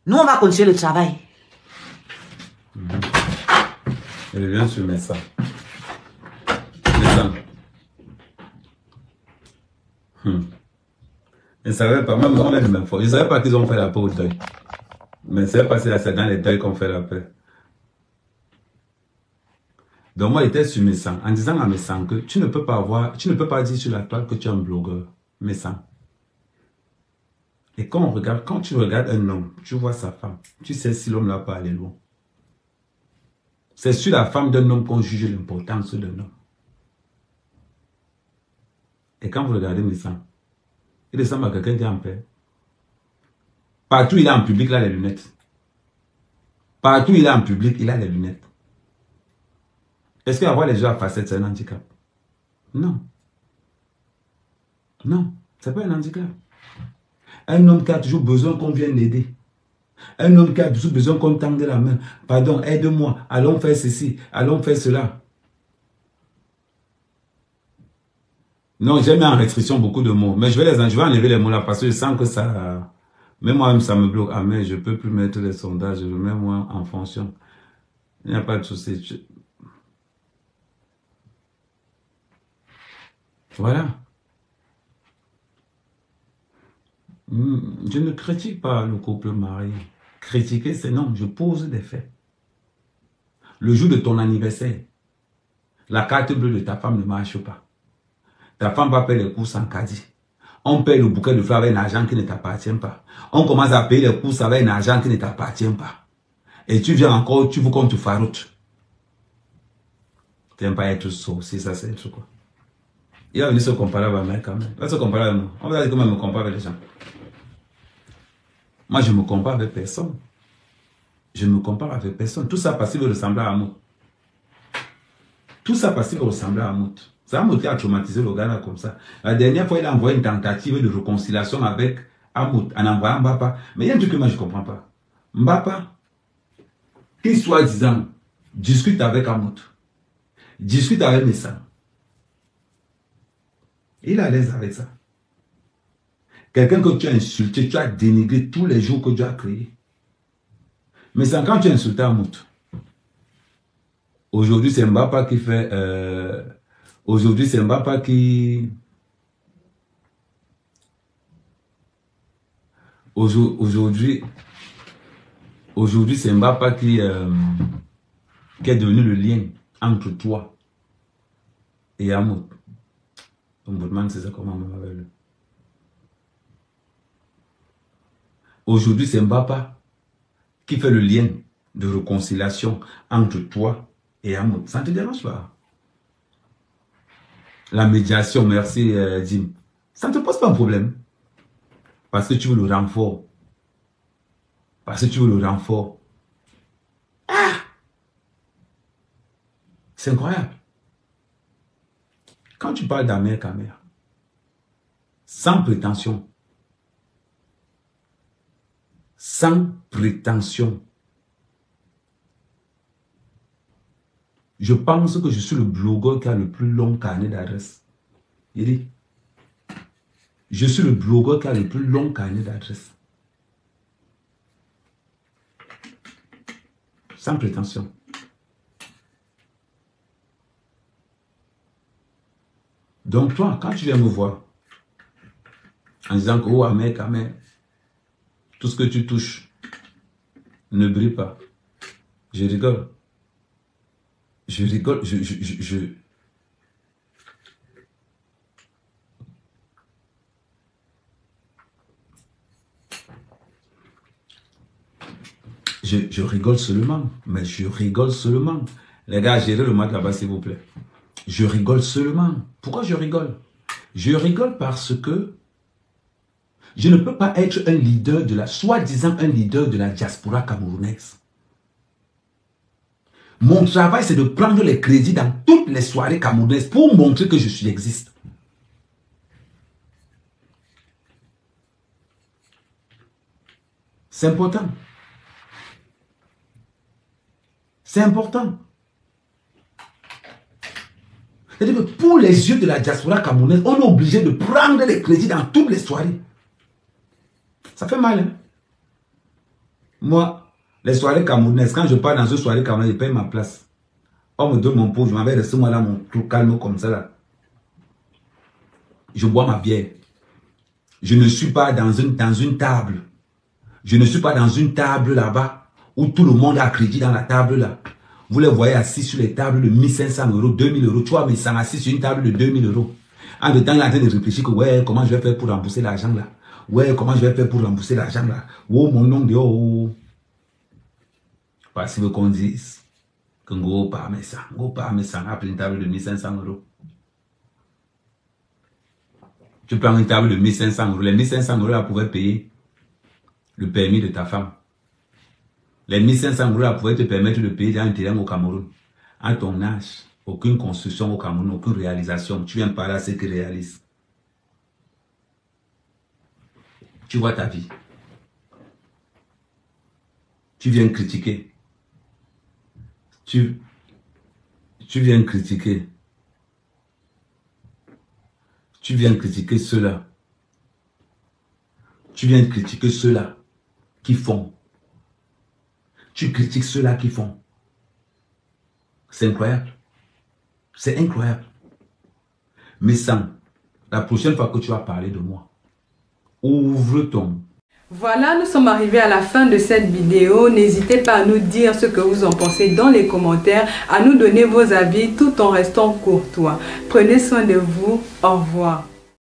Nous on va continuer le travail. Elle vient sur mes ça. Les Je ne savais pas, même on est de même fois. Je ne savais pas qu'ils ont fait la paix au deuil. Mais c'est passé là, c'est dans les deuils qu'on fait la paix. Donc moi, j'étais sur mes sangs, en disant à mes sangs que tu ne peux pas dire sur la toile que tu es un blogueur, mes sangs. Et quand tu regardes un homme, tu vois sa femme, tu sais si l'homme n'a pas allé loin. C'est sur la femme d'un homme qu'on juge l'importance d'un homme. Et quand vous regardez mes sangs, il ressemble à quelqu'un qui est en paix. Partout il est en public, il a les lunettes. Partout il est en public, il a les lunettes. Est-ce qu'avoir les yeux à facettes, c'est un handicap? Non. Non, c'est pas un handicap. Un homme qui a toujours besoin qu'on vienne l'aider. Un homme qui a toujours besoin qu'on tende la main. Pardon, aide-moi, allons faire ceci, allons faire cela. Non, j'ai mis en restriction beaucoup de mots. Mais je vais enlever les mots là parce que je sens que ça... Même moi-même, ça me bloque. Ah, mais je ne peux plus mettre les sondages. Je le mets moi en fonction. Il n'y a pas de souci. Voilà. Je ne critique pas le couple marié. Critiquer, c'est non. Je pose des faits. Le jour de ton anniversaire, la carte bleue de ta femme ne marche pas. Ta femme va payer les courses en caddie. On paye le bouquet de fleurs avec un argent qui ne t'appartient pas. On commence à payer les courses avec un argent qui ne t'appartient pas. Et tu viens encore, tu veux qu'on te faroute. Tu n'aimes pas être saucé, ça c'est un truc quoi. Il va venir se comparer avec moi quand même. Il va se comparer avec moi. On va dire comment je me compare avec les gens. Moi je ne me compare avec personne. Je ne me compare avec personne. Tout ça parce qu'il veut ressembler à Amout. Tout ça parce qu'il veut ressembler à Amout. C'est Amout qui a traumatisé le gars là comme ça. La dernière fois, il a envoyé une tentative de réconciliation avec Amout en envoyant Mbapa. Mais il y a un truc que moi je ne comprends pas. Mbapa, qui soi-disant discute avec Amout, discute avec Messa. Il est à l'aise avec ça. Quelqu'un que tu as insulté, tu as dénigré tous les jours que tu as créé. Mais c'est quand tu as insulté Amout. Aujourd'hui, c'est Mbapa qui fait... Aujourd'hui, c'est Mbapa qui... Aujourd'hui, c'est Mbapa qui est devenu le lien entre toi et Amout. Ombudsman, c'est ça comment on m'appelle. Aujourd'hui, c'est Mbapa qui fait le lien de réconciliation entre toi et Amout. Ça ne te dérange pas? La médiation, merci Jim. Ça ne te pose pas un problème. Parce que tu veux le renfort. Parce que tu veux le renfort. Ah! C'est incroyable. Quand tu parles d'Amer Kamer, Sans prétention. Sans prétention. Je pense que je suis le blogueur qui a le plus long carnet d'adresses. Il dit, je suis le blogueur qui a le plus long carnet d'adresses. Sans prétention. Donc toi, quand tu viens me voir, en disant que, oh, Ahmed, tout ce que tu touches ne brille pas. Je rigole. Je rigole. Je rigole seulement. Mais je rigole seulement. Les gars, gérez le mic là-bas, s'il vous plaît. Je rigole seulement. Pourquoi je rigole? Je rigole parce que je ne peux pas être un leader de la, soi-disant un leader de la diaspora camerounaise. Mon travail, c'est de prendre les crédits dans toutes les soirées camerounaises pour montrer que j'existe. C'est important. C'est important. C'est-à-dire que pour les yeux de la diaspora camerounaise, on est obligé de prendre les crédits dans toutes les soirées. Ça fait mal, hein? Moi, les soirées camerounaises, quand je pars dans une soirée camerounaise, je paye ma place. On me donne mon pot, je m'en vais rester moi là, mon truc calme comme ça là. Je bois ma bière. Je ne suis pas dans une table. Je ne suis pas dans une table là-bas où tout le monde a crédit dans la table là. Vous les voyez assis sur les tables de 1500 euros, 2000 euros. Tu vois, mais ça assis sur une table de 2000 euros. En dedans, il est en train de réfléchir que, ouais, comment je vais faire pour rembourser l'argent là? Ouais, comment je vais faire pour rembourser l'argent là? Oh, mon nom de oh. Parce que qu'on dise que go pas mais ça a pris une table de 1500 euros. Tu prends une table de 1500 euros. Les 1500 euros là pouvaient payer le permis de ta femme. Les 1500 euros là pouvaient te permettre de payer un terrain au Cameroun. À ton âge, aucune construction au Cameroun, aucune réalisation. Tu viens par là, c'est que réalise. Tu vois ta vie. Tu viens critiquer. Tu viens critiquer. Tu viens critiquer ceux-là. Tu viens critiquer ceux-là qui font. Tu critiques ceux-là qui font. C'est incroyable. C'est incroyable. Mais sans, la prochaine fois que tu vas parler de moi, ouvre ton... Voilà, nous sommes arrivés à la fin de cette vidéo. N'hésitez pas à nous dire ce que vous en pensez dans les commentaires, à nous donner vos avis tout en restant courtois. Prenez soin de vous. Au revoir.